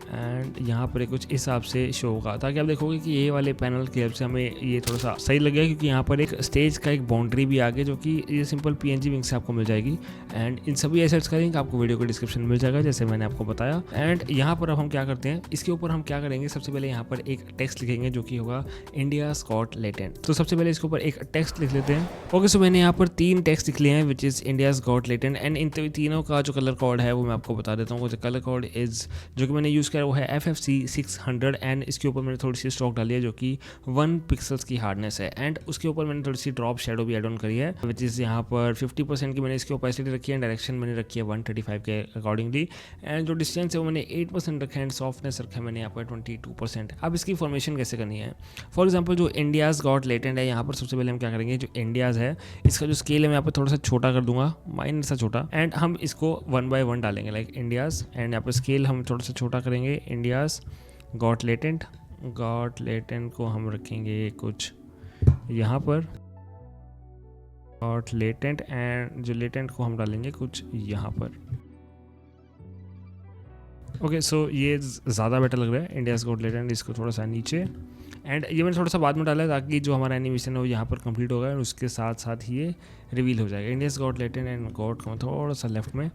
एंड यहाँ पर कुछ इस हिसाब से शो होगा, ताकि आप देखोगे कि ये वाले पैनल की हेल्प से हमें ये थोड़ा सा सही लगेगा, क्योंकि यहाँ पर एक स्टेज का एक बाउंड्री भी आ गया, जो कि ये सिंपल पीएनजी विंग से आपको मिल जाएगी। एंड इन सभी एसेट्स का लिंक आपको वीडियो के डिस्क्रिप्शन में मिल जाएगा, जैसे मैंने आपको बताया। एंड यहाँ पर अब हम क्या करते हैं, इसके ऊपर हम क्या करेंगे, सबसे पहले यहाँ पर एक टेक्स्ट लिखेंगे, जो कि होगा इंडियाज़ गॉट लेटेंट। तो सबसे पहले इसके ऊपर एक टेक्स्ट लिख लेते हैं। ओके, सो मैंने यहाँ पर 3 टेक्स्ट लिख लिए हैं, which is India's got latent. And in तीनों का जो कलर कोड है वो मैं आपको बता देता हूँ। कलर कोड इज़, जो कि मैंने यूज़ करा वो है FFC 600 एंड इसके ऊपर मैंने थोड़ी सी स्ट्रोक डाली है जो कि 1 पिक्सल्स की हार्डनेस है। एंड उसके ऊपर मैंने थोड़ी सी ड्रॉप शेडो भी एड ऑन करी है विच इज़ यहाँ पर 50% की मैंने इसकी ओपेसिटी रखी है, डायरेक्शन मैंने रखी है 135 के अकॉर्डिंगली, एंड जो डिस्टेंस है वो मैंने 8% रखा है एंड सॉफ्टनेस रखा है मैंने यहाँ पर 22%। अब इसकी फॉर्मेशन कैसे करनी है, फॉर एग्जाम्पल जो इंडियाज़ गॉट लेटेंट है, यहाँ पर सबसे पहले हम क्या करेंगे, जो इंडियाज़ है इसका जो स्केल है मैं यहाँ पर थोड़ा सा छोटा कर दूंगा, माइनर सा छोटा, एंड हम इसको 1 by 1 डालेंगे लाइक इंडियाज़, एंड यहाँ पर स्केल हम थोड़ा सा छोटा करेंगे, इंडियाज़ गॉट लेटेंट को हम रखेंगे कुछ यहाँ पर गॉट लेटेंट, एंड जो लेटेंट को हम डालेंगे कुछ यहाँ पर। ओके सो ये ज़्यादा बेटर लग रहा है, इंडियाज़ गॉट लेटेंट, इसको थोड़ा सा नीचे, एंड ये मैंने थोड़ा सा बाद में डाला है ताकि जो हमारा एनिमेशन है वो यहाँ पर कंप्लीट होगा और उसके साथ साथ ही ये रिवील हो जाएगा। India's got latent and got को थोड़ा सा लेफ्ट में।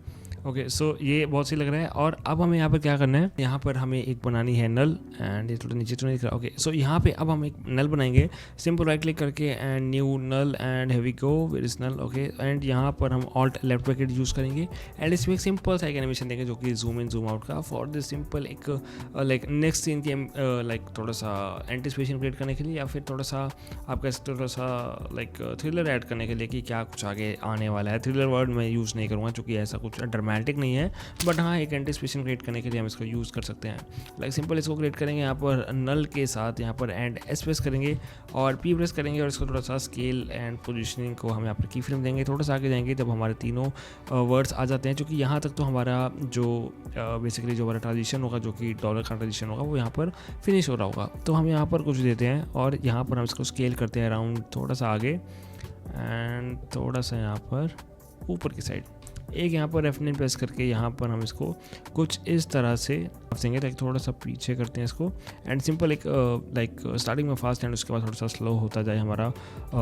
ओके सो ये बहुत सही लग रहा है। और अब हमें यहाँ पर क्या करना है, यहाँ पर हमें एक बनानी है नल, एंड ये थोड़ा नीचे तो नहीं दिख रहा। ओके सो यहाँ पे अब हम एक नल बनाएंगे, सिंपल राइट क्लिक करके and new null, and here we go, where is null. Okay and यहाँ पर हम ऑल्ट लेफ्ट ब्रैकेट यूज़ करेंगे एंड इसमें एक सिंपल सा एक एनिमेशन देंगे जो कि जूम इन जूम आउट का, फॉर दिस सिंपल एक लाइक नेक्स्ट सीन की लाइक थोड़ा सा एंटिसिपेशन क्रिएट करने के लिए, या फिर थोड़ा सा आप कह सकते हो थोड़ा सा लाइक थ्रिलर ऐड करने के लिए कि क्या कुछ आगे आने वाला है। थ्रिलर वर्ड मैं यूज़ नहीं करूँगा क्योंकि ऐसा कुछ ड्रामेटिक नहीं है, बट हाँ एक एंटिसिपेशन क्रिएट करने के लिए हम इसको यूज़ कर सकते हैं। लाइक सिंपल इसको क्रिएट करेंगे यहाँ पर नल के साथ, यहाँ पर एंड एस प्रेस करेंगे और पी प्रेस करेंगे और इसको थोड़ा सा स्केल एंड पोजीशनिंग को हम यहाँ पर की फ्रेम देंगे। थोड़ा सा आगे जाएंगे जब हमारे तीनों वर्ड्स आ जाते हैं, क्योंकि यहाँ तक तो हमारा जो बेसिकली जो हमारा ट्रांजिशन होगा जो कि डॉलर का ट्रांजिशन होगा वो यहाँ पर फिनिश हो रहा होगा। तो हम यहाँ पर कुछ देते हैं और यहाँ पर हम इसको स्केल करते हैं अराउंड थोड़ा सा आगे एंड थोड़ा सा यहाँ पर ऊपर की साइड, एक यहाँ पर F9 प्रेस करके यहाँ पर हम इसको कुछ इस तरह से देंगे ताकि थोड़ा सा पीछे करते हैं इसको, एंड सिंपल एक लाइक स्टार्टिंग में फास्ट एंड उसके बाद थोड़ा सा स्लो होता जाए हमारा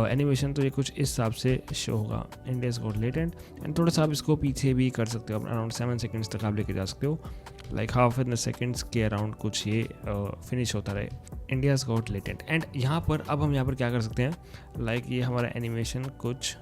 एनिमेशन। तो ये कुछ इस हिसाब से शो होगा, इंडियाज़ गॉट लेटेंट, एंड थोड़ा सा आप इसको पीछे भी कर सकते हो, अराउंड 7 सेकेंड्स तक आप लेके जा सकते हो, लाइक हाफ इन सेकेंड्स के अराउंड कुछ ये फिनिश होता रहे, इंडियाज़ गॉट लेटेंट। एंड यहाँ पर अब हम यहाँ पर क्या कर सकते हैं, लाइक ये हमारा एनिमेशन कुछ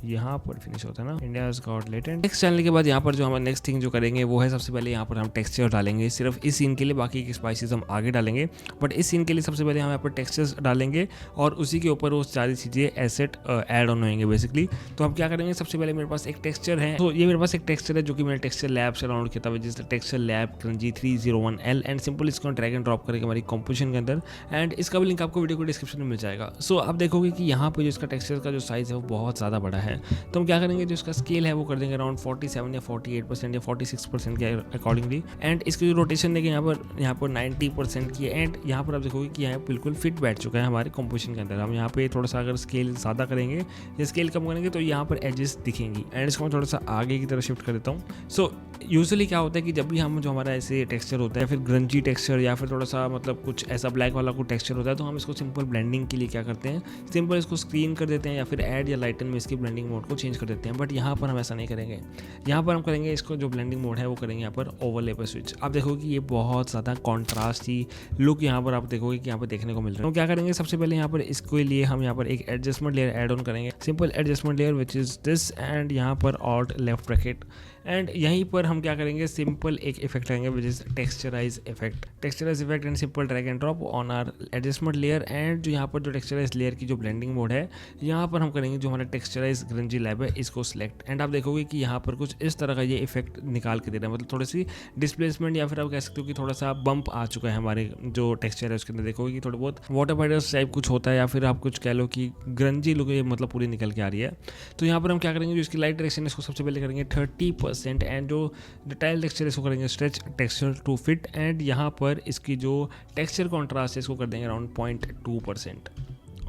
यहाँ पर फिनिश होता है ना, India's got latent. Next channel के बाद यहाँ पर जो हमारा नेक्स्ट थिंग जो करेंगे वो है सबसे पहले यहाँ पर हम टेक्सचर डालेंगे सिर्फ इस सीन के लिए, बाकी की स्पाइसेस हम आगे डालेंगे, बट इस सीन के लिए सबसे पहले हम यहाँ पर टेक्सचर्स डालेंगे और उसी के ऊपर वो सारी चीज़ें एसेट ऐड ऑन होंगे बेसिकली। तो हम क्या करेंगे, सबसे पहले मेरे पास एक टेक्सचर है, तो ये मेरे पास एक टेक्सचर है जो कि मैंने टेक्सचर लैब से डाउनलोड किया था, जिससे texture lab G301L, and simple इसको ड्रैग एंड ड्रॉप करके हमारी कंपोजिशन के अंदर, एंड इसका भी लिंक आपको वीडियो को डिस्क्रिप्शन में मिल जाएगा। सो आप देखोगे कि यहाँ पर जो इसका टेक्सचर का जो साइज़ है वो बहुत ज़्यादा बड़ा है। तो हम क्या करेंगे, जो इसका स्केल है वो कर देंगे अराउंड 47 या 48% या 46% के अकॉर्डिंगली, एंड इसकी जो रोटेशन देंगे यहाँ पर 90% की, एंड यहाँ पर आप देखोगे कि यहाँ बिल्कुल फिट बैठ चुका है हमारे कंपोजिशन के अंदर। हम यहाँ पे थोड़ा सा अगर स्केल ज़्यादा करेंगे या स्केल कम करेंगे तो यहाँ पर एजेस दिखेंगी, एंड इसको मैं थोड़ा सा आगे की तरफ शिफ्ट कर देता हूँ। सो यूजुअली क्या होता है कि जब भी हम जो हमारा ऐसे टेक्सचर होता है या फिर ग्रंजी टेक्सचर या फिर थोड़ा सा मतलब कुछ ऐसा ब्लैक वाला कोई टेक्सचर होता है, तो हम इसको सिंपल ब्लेंडिंग के लिए क्या करते हैं, सिंपल इसको स्क्रीन कर देते हैं या फिर ऐड या लाइटन में इसकी ब्लेंडिंग मोड को चेंज कर देते हैं। बट यहाँ पर हम ऐसा नहीं करेंगे, यहाँ पर हम करेंगे इसको जो ब्लेंडिंग मोड है वो करेंगे यहाँ पर ओवरले पर स्विच। आप देखोगे कि ये बहुत ज़्यादा कॉन्ट्रास्ट ही लुक यहाँ पर आप देखोगे कि यहाँ पर देखने को मिल रहा है। तो क्या करेंगे, सबसे पहले यहाँ पर इसके लिए हम यहाँ पर एक एडजस्टमेंट लेयर ऐड ऑन करेंगे, simple adjustment layer which is this, and यहाँ पर ऑल्ट लेफ्ट ब्रैकेट, एंड यहीं पर हम क्या करेंगे, सिंपल एक इफेक्ट लेंगे which is texturize effect and simple drag and drop on our adjustment layer. And जो यहाँ पर जो टेक्सचराइज लेयर की जो ब्लेंडिंग मोड है, यहाँ पर हम करेंगे जो हमारा टेक्सचराइज ग्रंजी लैब है इसको सिलेक्ट, एंड आप देखोगे कि यहाँ पर कुछ इस तरह का ये इफेक्ट निकाल के दे रहा है, मतलब थोड़ी सी डिस्प्लेसमेंट या फिर आप कह सकते हो कि थोड़ा सा बम्प आ चुका है हमारे जो टेक्सचर है उसके अंदर। देखोगे कि थोड़ा बहुत वाटर फाइटर्स टाइप कुछ होता है या फिर आप कुछ कह लो कि ग्रंजी लुक ये मतलब पूरी निकल के आ रही है। तो यहाँ पर हम क्या करेंगे, जो इसकी लाइट डायरेक्शन है इसको सबसे पहले करेंगे 30%, एंड जो डिटेल टेक्सचर इसको करेंगे stretch texture to fit, and यहाँ पर इसकी जो टेक्सचर कॉन्ट्रास्ट है इसको कर देंगे अराउंड 0.2%,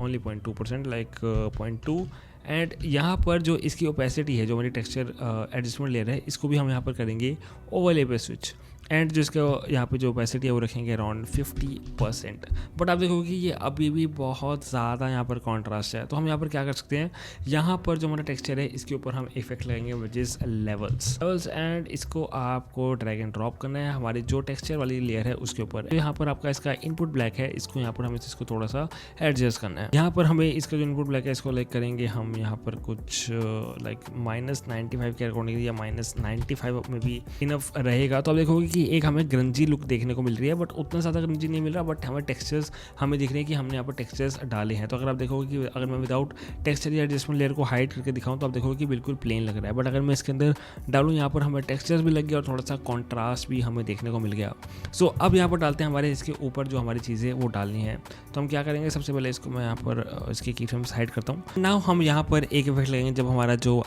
ओनली 0.2%, लाइक 0.2। एंड यहाँ पर जो इसकी ओपेसिटी है, जो हमारी टेक्सचर एडजस्टमेंट लेयर है, इसको भी हम यहाँ पर करेंगे ओवरले पे स्विच, एंड जो इसका यहाँ पे जो ओपेसिटी है वो रखेंगे अराउंड 50%। बट आप देखोगे कि ये अभी भी बहुत ज़्यादा यहाँ पर कॉन्ट्रास्ट है। तो हम यहाँ पर क्या कर सकते हैं, यहाँ पर जो हमारा टेक्सचर है इसके ऊपर हम इफेक्ट लगाएंगे विच इज़ लेवल्स, एंड इसको आपको ड्रैग एंड ड्रॉप करना है हमारी जो टेक्सचर वाली लेयर है उसके ऊपर। तो यहाँ पर आपका इसका इनपुट ब्लैक है, इसको यहाँ पर हमें इसको थोड़ा सा एडजस्ट करना है। यहाँ पर हमें इसका जो इनपुट ब्लैक है इसको लाइक करेंगे हम यहाँ पर कुछ लाइक -95 के अकॉर्डिंग या -95 में भी इनफ रहेगा। तो आप देखोगे कि कि एक हमें ग्रंजी लुक देखने को मिल रही है, बट उतना ज़्यादा ग्रंजी नहीं मिल रहा, बट हमें टेक्सचर्स हमें दिख रहे हैं कि हमने यहाँ पर टेक्सचर्स डाले हैं। तो अगर आप देखोगे कि अगर मैं विदाउट टेक्सचर या एडजस्टमेंट लेयर को हाइड करके दिखाऊँ तो आप देखोगे कि बिल्कुल प्लेन लग रहा है, बट अगर मैं इसके अंदर डालूँ यहाँ पर हमें टेक्सचर्स भी लग गया और थोड़ा सा कॉन्ट्रास्ट भी हमें देखने को मिल गया। सो अब यहाँ पर डालते हैं हमारे इसके ऊपर जो हमारी चीज़ें वो डालनी है। तो हम क्या करेंगे, सबसे पहले इसको मैं यहाँ पर इसकी की फ्रेम्स हाइड करता हूँ। नाउ हम यहाँ पर एक इफेक्ट लगेंगे जब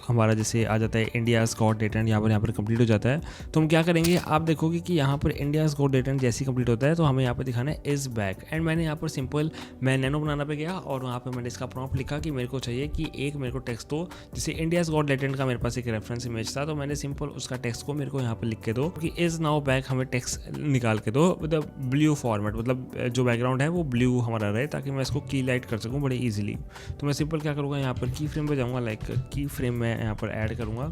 हमारा जैसे आ जाता है इंडियाज़ गॉट डेट एंड यहाँ पर कंप्लीट हो जाता है। तो हम क्या करेंगे, आप देखोगे कि यहाँ पर इंडियाज़ गॉट डेट एंड जैसे कंप्लीट होता है तो हमें यहाँ पर दिखाना है इज़ बैक। एंड मैंने यहाँ पर सिंपल मैं नैनो बनाना पे गया और वहाँ पर मैंने इसका प्रॉम्प्ट लिखा कि मेरे को चाहिए कि एक मेरे को टेक्स्ट दो, जैसे इंडियाज़ गॉट डेट एंड का मेरे पास एक रेफरेंस इमेज था, तो मैंने सिंपल उसका टेक्स्ट को मेरे को यहाँ पर लिख के दो कि इज़ नाउ बैक हमें टेक्स्ट निकाल के दो विद ब्लू फॉर्मेट, मतलब जो बैकग्राउंड है वो ब्लू हमारा रहे ताकि मैं इसको की लाइट कर सकूँ बड़े इजीली। तो मैं सिंपल क्या करूँगा, यहाँ पर की फ्रेम पे जाऊँगा, लाइक की फ्रेम मैं यहाँ पर ऐड करूँगा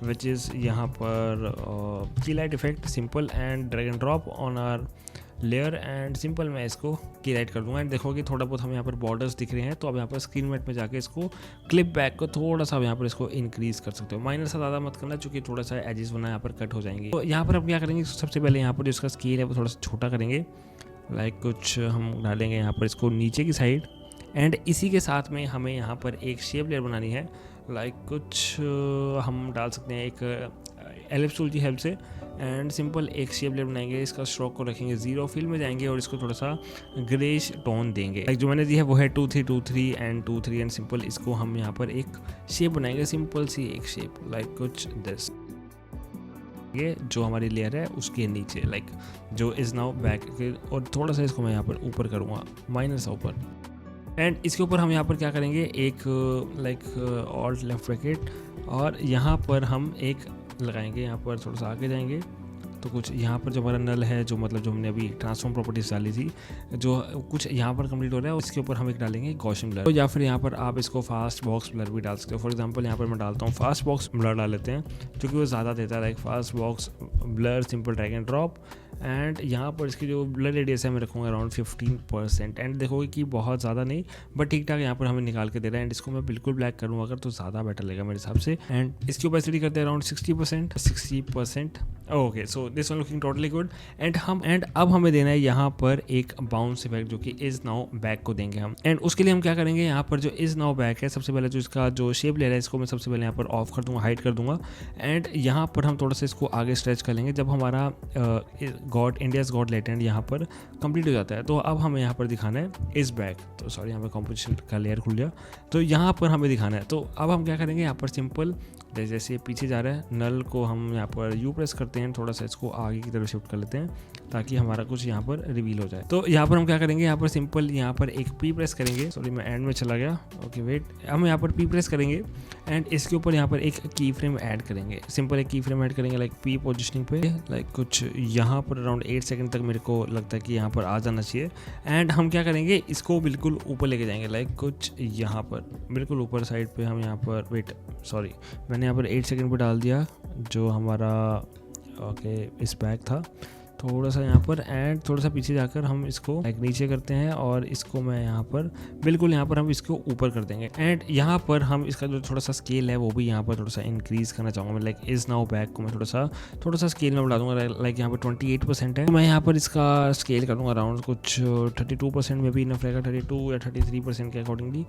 विच इज़ यहाँ पर key light effect simple and drag and drop on our layer and simple मैं इसको की लाइट कर दूँगा। एंड देखोगे थोड़ा बहुत हमें यहाँ पर बॉर्डर्स दिख रहे हैं, तो अब यहाँ पर स्क्रीन मैट में जाके इसको क्लिप बैक को थोड़ा सा यहाँ पर इसको इंक्रीज़ कर सकते हो, माइनर सा ज़्यादा मत करना क्योंकि थोड़ा सा एजेस बना यहाँ पर कट हो जाएंगे। तो यहाँ पर हम क्या करेंगे, सबसे पहले यहाँ पर जो इसका स्केल है वो थोड़ा सा छोटा करेंगे, लाइक कुछ हम डालेंगे यहाँ पर इसको नीचे की साइड। एंड इसी के साथ में हमें यहाँ पर एक शेप लेयर बनानी है, लाइक कुछ हम डाल सकते हैं एक एलिप्स टूल की हेल्प से। एंड सिंपल एक शेप लेयर बनाएंगे, इसका स्ट्रोक को रखेंगे 0 फिल में जाएंगे और इसको थोड़ा सा ग्रेश टोन देंगे। लाइक जो मैंने दी है वो है 2 3 2 3 एंड 2 3 एंड सिंपल इसको हम यहाँ पर एक शेप बनाएंगे, सिंपल सी एक शेप लाइक कुछ दिस, ये जो हमारी लेयर है उसके नीचे लाइक जो इज़ नाउ बैक, और थोड़ा सा इसको मैं यहाँ पर ऊपर करूँगा माइनर सा ऊपर। एंड इसके ऊपर हम यहाँ पर क्या करेंगे, एक लाइक ऑल्ट लेफ्ट ब्रैकेट और यहाँ पर हम एक लगाएंगे, यहाँ पर थोड़ा सा आगे जाएंगे तो कुछ यहाँ पर जो हमारा नल है, जो मतलब जो हमने अभी ट्रांसफॉर्म प्रॉपर्टीज डाली थी, जो कुछ यहाँ पर कंप्लीट हो रहा है, उसके ऊपर हम एक डालेंगे गॉसियन ब्लर। तो या फिर यहाँ पर आप इसको फास्ट बॉक्स ब्लर भी डाल सकते हो। फॉर एग्जांपल यहाँ पर मैं डालता हूँ फास्ट बॉक्स ब्लर डाल लेते हैं क्योंकि वो ज़्यादा देता है, like fast box blur simple drag and drop. And यहाँ पर इसकी जो ब्लर रेडियस है मैं रखूँगा अराउंड 15%। एंड देखोगे कि बहुत ज़्यादा नहीं बट ठीक ठाक यहाँ पर हमें निकाल के दे रहा है। एंड इसको मैं बिल्कुल ब्लैक करूँगा अगर तो ज़्यादा बेटर लगेगा मेरे हिसाब से। एंड इसकी ओपेसिटी करते हैं around 60%। Okay, so this one looking totally good. And अब हमें देना है यहाँ पर एक बाउंस इफेक्ट जो कि इज़ नाउ बैक को देंगे हम। एंड उसके लिए हम क्या करेंगे, यहाँ पर जो इज़ नाउ बैक है सबसे पहले जो इसका जो शेप ले रहा है इसको मैं सबसे पहले यहाँ पर ऑफ कर दूँगा, हाइड कर दूँगा। एंड यहाँ पर हम थोड़ा सा इसको आगे स्ट्रेच कर लेंगे जब हमारा इंडियाज़ गॉट लेटेंट यहाँ पर कंप्लीट हो जाता है। तो अब हमें यहाँ पर दिखाना है इज़ बैक, तो सॉरी यहाँ पर कॉम्पोजिशन का लेयर खुल गया, तो यहाँ पर हमें दिखाना है। तो अब हम क्या करेंगे, यहाँ पर सिंपल जैसे पीछे जा रहा है नल को हम यहाँ पर यू प्रेस करते हैं, थोड़ा सा इसको आगे की तरफ शिफ्ट कर लेते हैं ताकि हमारा कुछ यहाँ पर रिवील हो जाए। तो यहाँ पर हम क्या करेंगे, यहाँ पर सिंपल यहाँ पर एक पी प्रेस करेंगे, सॉरी मैं एंड में चला गया, ओके वेट, हम यहाँ पर पी प्रेस करेंगे एंड इसके ऊपर यहाँ पर एक की फ्रेम ऐड करेंगे, सिंपल एक की फ्रेम ऐड करेंगे लाइक पी पोजिशनिंग पे, लाइक कुछ यहाँ पर अराउंड 8 सेकंड तक मेरे को लगता है कि यहाँ पर आ जाना चाहिए। एंड हम क्या करेंगे, इसको बिल्कुल ऊपर लेके जाएंगे, लाइक कुछ यहाँ पर बिल्कुल ऊपर साइड पे हम यहाँ पर वेट सॉरी मैंने यहाँ पर 8 सेकंड पे डाल दिया जो हमारा ओके इस बैक था, थोड़ा सा यहाँ पर एंड थोड़ा सा पीछे जाकर हम इसको लाइक नीचे करते हैं और इसको मैं यहाँ पर बिल्कुल यहाँ पर हम इसको ऊपर कर देंगे। एंड यहाँ पर हम इसका जो थोड़ा सा स्केल है वो भी यहाँ पर थोड़ा सा इंक्रीज करना चाहूँगा मैं, लाइक इज़ नाउ बैक को मैं थोड़ा सा स्केल में बढ़ा दूँगा, लाइक यहाँ पर 28% है, तो मैं यहाँ पर इसका स्केल करूँगा अराउंड कुछ 32% में भी इनफ रहेगा, 32 या 33% के अकॉर्डिंगली।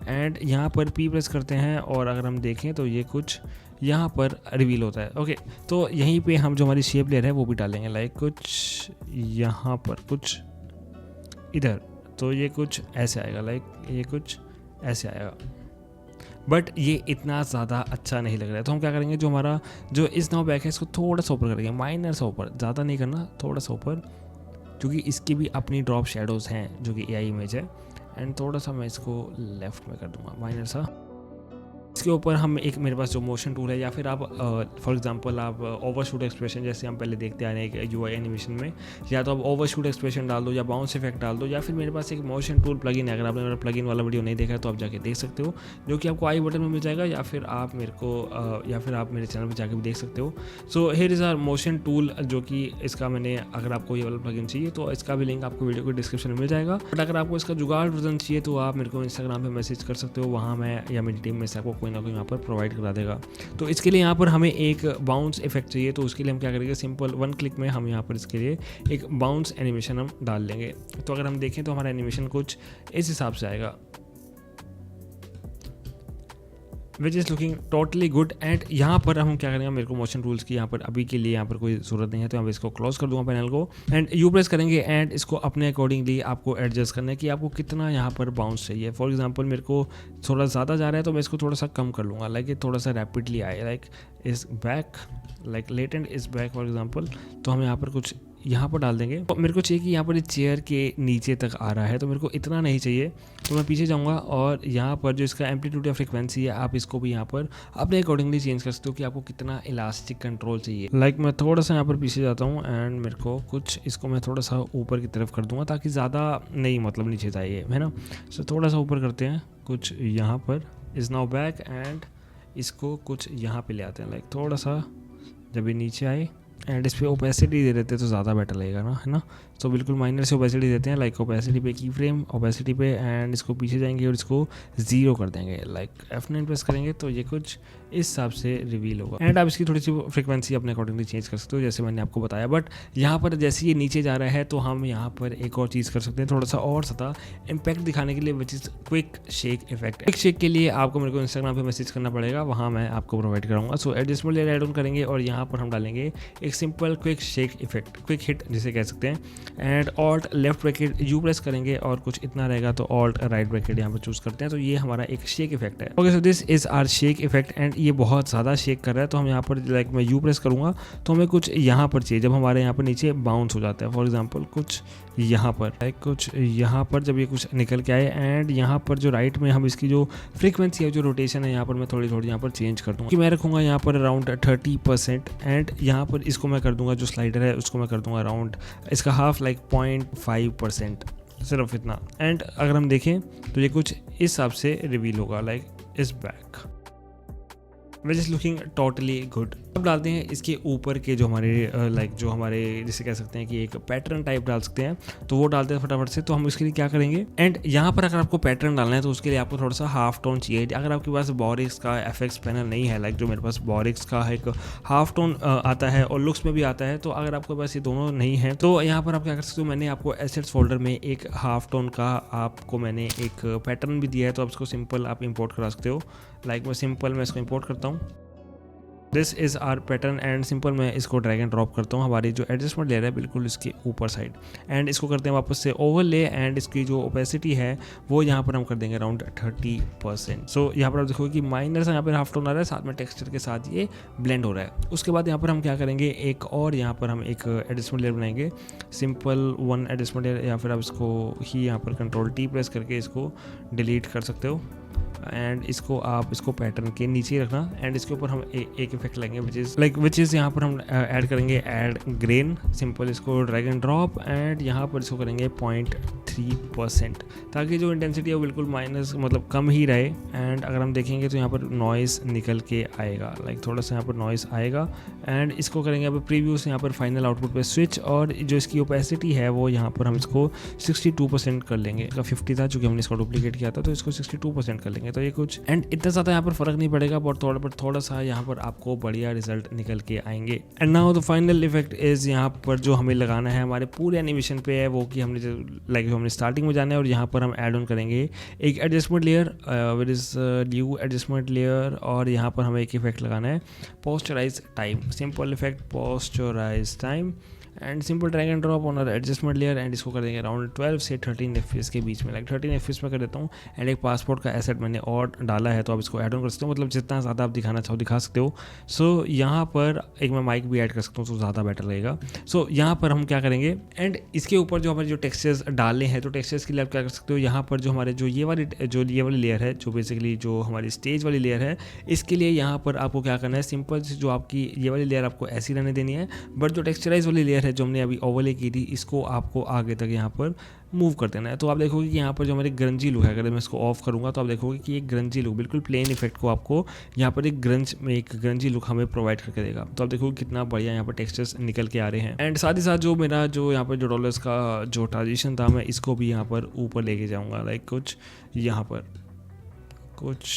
एंड यहाँ पर पी प्रेस करते हैं और अगर हम देखें तो ये कुछ यहाँ पर रिवील होता है। ओके, तो यहीं पे हम जो हमारी शेप लेयर है वो भी डालेंगे, लाइक कुछ यहाँ पर कुछ इधर, तो ये कुछ ऐसे आएगा, लाइक ये कुछ ऐसे आएगा, बट ये इतना ज़्यादा अच्छा नहीं लग रहा है। तो हम क्या करेंगे, जो हमारा जो इस नाउ बैक है इसको थोड़ा सा ऊपर करेंगे, माइनर सा ऊपर, ज़्यादा नहीं करना, थोड़ा सा ऊपर, क्योंकि इसकी भी अपनी ड्रॉप शेडोज़ हैं जो कि एआई इमेज है। एंड थोड़ा सा मैं इसको लेफ़्ट में कर दूँगा, माइनर सा। इसके ऊपर हम एक मेरे पास जो मोशन टूल है, या फिर आप फॉर एग्जांपल आप ओवरशूट एक्सप्रेशन जैसे हम पहले देखते आ रहे हैं यूआई एनिमेशन में, या तो आप ओवरशूट एक्सप्रेशन डाल दो या बाउंस इफेक्ट डाल दो, या फिर मेरे पास एक मोशन टूल प्लगइन है, अगर आपने मेरा प्लगइन वाला वीडियो नहीं देखा है तो आप जाके देख सकते हो, जो कि आपको आई बटन में मिल जाएगा, या फिर आप मेरे चैनल पर जाके भी देख सकते हो। So here is our motion tool, जो कि इसका मैंने, अगर आपको ये वाला प्लगइन चाहिए तो इसका भी लिंक आपको वीडियो को डिस्क्रिप्शन में मिल जाएगा। बट अगर आपको इसका जुगाड़ वर्जन चाहिए तो आप मेरे को इंस्टाग्राम पर मैसेज कर सकते हो, वहाँ मैं या मेरी टीम में से आपको कोई ना कोई यहाँ पर प्रोवाइड करा देगा। तो इसके लिए यहाँ पर हमें एक बाउंस इफेक्ट चाहिए, तो उसके लिए हम क्या करेंगे, सिंपल 1 क्लिक में हम यहाँ पर इसके लिए एक बाउंस एनिमेशन हम डाल लेंगे। तो अगर हम देखें तो हमारा एनिमेशन कुछ इस हिसाब से आएगा, which is looking totally good. And यहाँ पर हम क्या करेंगे, मेरे को मोशन रूल्स की यहाँ पर अभी के लिए यहाँ पर कोई ज़रूरत नहीं है, तो मैं इसको क्लोज कर दूंगा पैनल को एंड यू प्रेस करेंगे एंड इसको अपने अकॉर्डिंगली आपको एडजस्ट करना है कि आपको कितना यहाँ पर बाउंस चाहिए। फॉर एग्जांपल मेरे को थोड़ा ज़्यादा जा रहा है तो मैं इसको थोड़ा सा कम कर लूँगा, लाइक ये थोड़ा सा रैपिडली आए, लाइक इस बैक, लाइक लेटेंट इस बैक फॉर एग्जाम्पल। तो हम यहाँ पर कुछ यहाँ पर डाल देंगे। तो मेरे को चाहिए कि यहाँ पर चेयर के नीचे तक आ रहा है, तो मेरे को इतना नहीं चाहिए, तो मैं पीछे जाऊँगा और यहाँ पर जो इसका एम्पलीट्यूड या फ्रिक्वेंसी है आप इसको भी यहाँ पर अपने अकॉर्डिंगली चेंज कर सकते हो कि आपको कितना इलास्टिक कंट्रोल चाहिए। लाइक मैं थोड़ा सा यहाँ पर पीछे जाता हूँ एंड मेरे को कुछ इसको मैं थोड़ा सा ऊपर की तरफ कर दूँगा ताकि ज़्यादा नहीं मतलब नीचे जाइए, है ना। सो थोड़ा सा ऊपर करते हैं, कुछ यहाँ पर इज़ नाउ बैक एंड इसको कुछ यहाँ पर ले आते हैं, लाइक थोड़ा सा जब ये नीचे आए एंड इस पर ओपेसिटी दे देते हैं तो ज़्यादा बेटर लगेगा ना, है ना। तो बिल्कुल माइनर से ओपेसिटी देते हैं, लाइक ओपेसिटी पे की फ्रेम ओपेसिटी पे एंड इसको पीछे जाएंगे और इसको 0 कर देंगे, लाइक F9 प्रेस करेंगे तो ये कुछ इस हिसाब से रिवील होगा। एंड आप इसकी थोड़ी सी फ्रिक्वेंसी अपने अकॉर्डिंगली चेंज कर सकते हो जैसे मैंने आपको बताया। बट यहाँ पर जैसे ये नीचे जा रहा है तो हम यहाँ पर एक और चीज़ कर सकते हैं, थोड़ा सा और ज़्यादा इम्पैक्ट दिखाने के लिए, which is quick shake effect. Quick shake के लिए आपको मेरे को इंस्टाग्राम पर मैसेज करना पड़ेगा, वहाँ मैं आपको प्रोवाइड कराऊंगा। So adjustment layer add on करेंगे और यहाँ पर हम डालेंगे एक simple quick shake effect, quick hit जिसे कह सकते हैं। And alt left bracket you press करेंगे और कुछ इतना रहेगा तो ऑल्ट राइट ब्रैकेट यहाँ पर चूज करते हैं, तो ये हमारा एक शेक इफेक्ट है। Okay, so this is our shake effect and ये बहुत ज़्यादा शेक कर रहा है, तो हम यहाँ पर लाइक मैं यू प्रेस करूँगा तो हमें कुछ यहाँ पर चाहिए, जब हमारे यहाँ पर नीचे बाउंस हो जाता है, फॉर एग्जाम्पल कुछ यहाँ पर, लाइक कुछ यहाँ पर जब ये कुछ निकल के आए एंड यहाँ पर जो राइट में हम इसकी जो फ्रीक्वेंसी है, जो रोटेशन है, यहाँ पर मैं थोड़ी थोड़ी यहाँ पर चेंज कर दूँगा कि मैं रखूँगा यहाँ पर अराउंड 30% एंड यहाँ पर इसको मैं कर दूँगा जो स्लाइडर है उसको मैं कर दूँगा अराउंड इसका हाफ, लाइक 0.5%, सिर्फ इतना। एंड अगर हम देखें तो ये कुछ इस हिसाब से रिवील होगा, लाइक इस back, which is looking totally good. अब डालते हैं इसके ऊपर के जो हमारे लाइक जो हमारे जिसे कह सकते हैं कि एक पैटर्न टाइप डाल सकते हैं, तो वो डालते हैं फटाफट से। तो हम इसके लिए क्या करेंगे, एंड यहाँ पर अगर आपको पैटर्न डालना है तो उसके लिए आपको थोड़ा सा हाफ टोन चाहिए। अगर आपके पास बोरिक्स का एफएक्स पैनल नहीं है, लाइक जो मेरे पास बोरिक्स का एक हाफ टोन आता है और लुक्स में भी आता है, तो अगर आपके पास ये दोनों नहीं है तो यहाँ पर आप क्या कर सकते हो, मैंने आपको एसेट्स फोल्डर में एक हाफ टोन का आपको मैंने एक पैटर्न भी दिया है, तो आप इसको सिंपल आप इंपोर्ट करा सकते हो। लाइक मैं इसको इंपोर्ट करता हूँ, this is our pattern and simple मैं इसको ड्रैग एंड ड्रॉप करता हूँ हमारी जो एडजस्टमेंट लेयर है बिल्कुल इसके ऊपर साइड, एंड इसको करते हैं वापस से ओवरले एंड इसकी जो ओपेसिटी है वो यहाँ पर हम कर देंगे अराउंड 30%। सो यहाँ पर आप देखोगे कि माइनर सा यहाँ पर हाफ टोन आ रहा है, साथ में टेक्सचर के साथ ये ब्लेंड हो रहा है। उसके बाद यहाँ पर हम क्या करेंगे, एक और यहाँ पर हम एक एडजस्टमेंट लेयर बनाएंगे, सिंपल 1 एडजस्टमेंट लेयर, या फिर आप इसको ही यहाँ पर Ctrl+T प्रेस करके इसको डिलीट कर सकते हो एंड इसको आप इसको पैटर्न के नीचे रखना एंड इसके ऊपर हम एक इफेक्ट लेंगे विच इज़ यहाँ पर हम ऐड करेंगे ऐड ग्रेन, सिंपल इसको ड्रैग एंड ड्रॉप एंड यहाँ पर इसको करेंगे 0.3% ताकि जो इंटेंसिटी है वो बिल्कुल माइनस मतलब कम ही रहे। एंड अगर हम देखेंगे तो यहाँ पर नॉइस निकल के आएगा, लाइक थोड़ा सा यहाँ पर नॉइस आएगा एंड इसको करेंगे अब प्रीव्यू से यहाँ पर फाइनल आउटपुट पे स्विच, और जो इसकी ओपेसिटी है वो यहाँ पर हम इसको 62% कर लेंगे। इसका 50 था चूँकि हमने इसको डुप्लीकेट किया था, तो इसको 62% कर लेंगे। तो ये कुछ एंड इतना ज़्यादा यहाँ पर फर्क नहीं पड़ेगा, बट थोड़ा सा यहाँ पर आपको बढ़िया रिजल्ट निकल के आएंगे। And now the final effect is यहाँ पर जो हमें लगाना है हमारे पूरे एनिमेशन पे है वो कि हमने जो लाइक हमने स्टार्टिंग में जाना है और यहाँ पर हम ऐड ऑन करेंगे एक adjustment layer with is new adjustment layer, और यहाँ पर हमें एक इफेक्ट लगाना है posterize time, simple effect posterize time and simple drag and drop on adjustment layer and इसको कर देंगे अराउंड 12 से 13 FPS के बीच में, लाइक 13 FPS में कर देता हूँ। एंड एक पासपोर्ट का एसेट मैंने और डाला है तो आप इसको ऐड ऑन कर सकते हो, मतलब जितना ज़्यादा आप दिखाना चाहो दिखा सकते हो। सो यहाँ पर एक मैं माइक भी ऐड कर सकता हूँ तो ज़्यादा बेटर लगेगा। सो यहाँ पर हम क्या करेंगे एंड इसके ऊपर जो हमारे जो टेक्सचर्स डाले हैं तो टेक्सचर्स के लिए आप क्या कर सकते हो, यहाँ पर जो हमारे जो ये वाली लेयर है जो बेसिकली जो हमारी स्टेज वाली लेयर है, इसके लिए यहाँ पर आपको क्या करना है, सिंपल जो आपकी ये वाली लेयर आपको ऐसी रहने देनी है, बट जो टेक्सचराइज वाली लेयर है जो हमने अभी ओवरले की थी इसको आपको आगे तक यहाँ पर मूव कर देना है। तो आप देखोगे कि यहाँ पर जो हमारी ग्रंजी लुक है, अगर मैं इसको ऑफ करूँगा तो आप देखोगे कि एक ग्रंजी लुक बिल्कुल प्लेन इफेक्ट को आपको यहाँ पर एक ग्रंजी लुक हमें प्रोवाइड करके देगा। तो आप देखोगे कितना बढ़िया यहाँ पर टेक्सचर्स निकल के आ रहे हैं। एंड साथ ही साथ जो मेरा जो यहाँ पर जो डॉलर्स का जो ट्रांजिशन था मैं इसको भी यहाँ पर ऊपर लेके जाऊँगा, लाइक कुछ यहाँ पर कुछ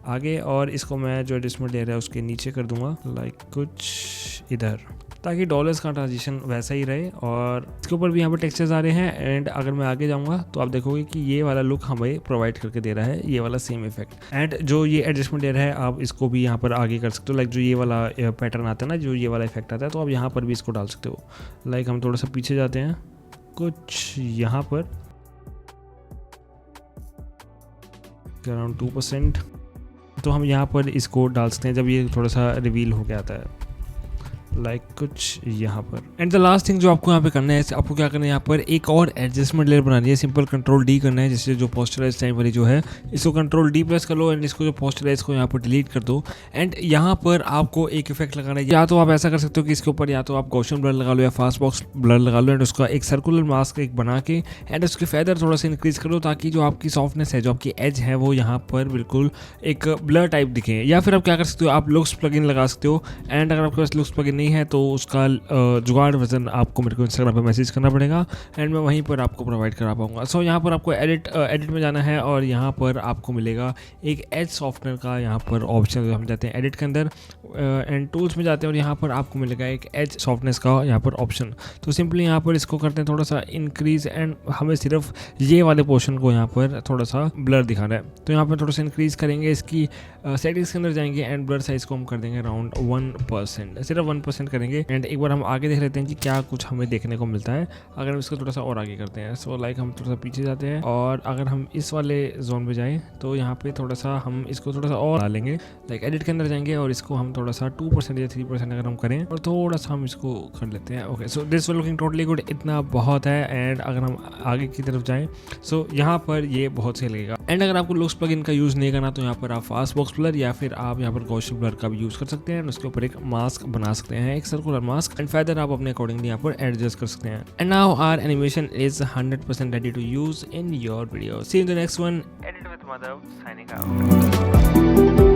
आगे, और इसको मैं जो एडजस्टमेंट लेयर है उसके नीचे कर दूंगा लाइक कुछ इधर, ताकि डॉलर्स का ट्रांजिशन वैसा ही रहे। और इसके ऊपर भी यहाँ पर टेक्सचर्स आ रहे हैं। एंड अगर मैं आगे जाऊँगा तो आप देखोगे कि ये वाला लुक हमें प्रोवाइड करके दे रहा है, ये वाला सेम इफेक्ट। एंड जो ये एडजस्टमेंट लेयर है आप इसको भी यहाँ पर आगे कर सकते हो। लाइक जो ये वाला पैटर्न आता है ना, जो ये वाला इफेक्ट आता है, तो आप यहाँ पर भी इसको डाल सकते हो। लाइक हम थोड़ा सा पीछे जाते हैं कुछ यहाँ पर अराउंड 2%, तो हम यहाँ पर इसको डाल सकते हैं जब ये थोड़ा सा रिवील हो गया आता है, लाइक कुछ यहाँ पर। एंड द लास्ट थिंग जो आपको यहाँ पे करना है, आपको क्या करना है, यहाँ पर एक और एडजस्टमेंट लेयर बनानी है। सिंपल कंट्रोल डी करना है, जैसे जो पोस्चराइज टाइम वाली जो है, इसको कंट्रोल डी प्रेस कर लो एंड इसको जो पोस्चराइज को यहाँ पर डिलीट कर दो। एंड यहाँ पर आपको एक इफेक्ट लगाना है। या तो आप ऐसा कर सकते हो कि इसके ऊपर या तो आप गॉसियन ब्लर लगा लो या फास्ट बॉक्स ब्लर लगा लो, एंड उसका एक सर्कुलर मास्क एक बना के एंड उसके फेदर थोड़ा सा इंक्रीज कर लो, ताकि जो आपकी सॉफ्टनेस है, जो आपकी एज है, वो यहाँ पर बिल्कुल एक ब्लर टाइप दिखे। या फिर आप क्या कर सकते हो, आप लुक्स प्लगइन लगा सकते हो। एंड अगर आपके पास लुक्स प्लगइन नहीं है तो उसका जुगाड़ वर्जन आपको मेरे को इंस्टाग्राम पे मैसेज करना पड़ेगा एंड मैं वहीं पर आपको प्रोवाइड करा पाऊंगा। सो यहाँ पर आपको एडिट में जाना है और यहाँ पर आपको मिलेगा एक एज सॉफ्टनर का यहाँ पर ऑप्शन। हम जाते हैं एडिट के अंदर एंड टूल्स में जाते हैं और यहाँ पर आपको मिलेगा एक एज सॉफ्टनेस का यहाँ पर ऑप्शन। तो सिंपली यहाँ पर इसको करते हैं थोड़ा सा इंक्रीज, एंड हमें सिर्फ ये वाले पोर्शन को यहाँ पर थोड़ा सा ब्लर दिखाना है। तो यहाँ पर थोड़ा सा इंक्रीज करेंगे, इसकी सेटिंग्स के अंदर जाएंगे एंड ब्लर साइज को हम कर देंगे अराउंड 1%, सिर्फ 1% करेंगे। एंड एक बार हम आगे देख लेते हैं कि क्या कुछ हमें देखने को मिलता है अगर हम इसको थोड़ा सा और आगे करते हैं। सो लाइक हम थोड़ा सा पीछे जाते हैं और अगर हम इस वाले जोन पे जाएं तो यहाँ पे थोड़ा सा हम इसको थोड़ा सा और डालेंगे। लाइक एडिट के अंदर जाएंगे और इसको हम थोड़ा सा 2% या 3% अगर हम करें और थोड़ा सा हम इसको कर लेते हैं। Okay, so this looking totally good, इतना बहुत है। एंड अगर हम आगे की तरफ जाएं सो यहाँ पर ये बहुत सही लगेगा। एंड अगर आपको लुक्स प्लगइन का यूज़ नहीं करना तो यहाँ पर आप फास्ट बॉक्स ब्लर या फिर आप यहाँ पर गॉसियन ब्लर का भी यूज़ कर सकते हैं। उसके ऊपर एक मास्क बना सकते हैं, एक सर्कुलर मास्क, एंड फेदर आप अपने अकॉर्डिंगली यहाँ पर एडजस्ट कर सकते हैं। And now our animation is 100% ready to use in your video. See you in the next one. Edit with Madhav, signing out.